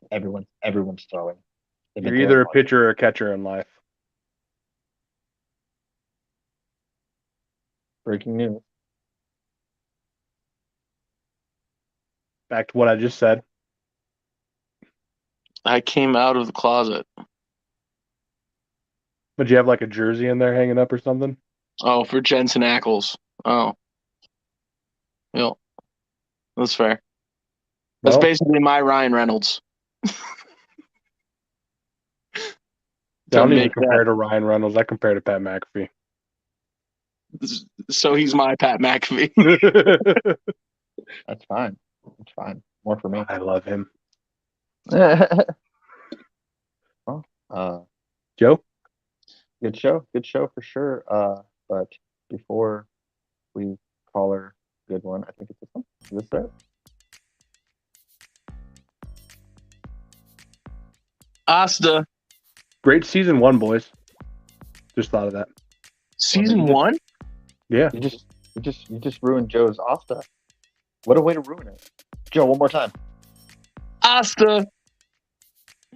Everyone's throwing. You're either a pitcher or a catcher in life. Breaking news. Back to what I just said. I came out of the closet. But you have like a jersey in there hanging up or something? Oh, for Jensen Ackles. Oh. Yep. That's fair. That's basically my Ryan Reynolds. I don't even compare to Ryan Reynolds. I compare to Pat McAfee. So he's my Pat McAfee. That's fine. That's fine. More for me. I love him. Well, Joe? Good show for sure. But before we call her good one, I think it's this one. Is this it? Asta. Great season 1, boys. Just thought of that. Season 1? Yeah. You just ruined Joe's Asta. What a way to ruin it. Joe, one more time. Asta.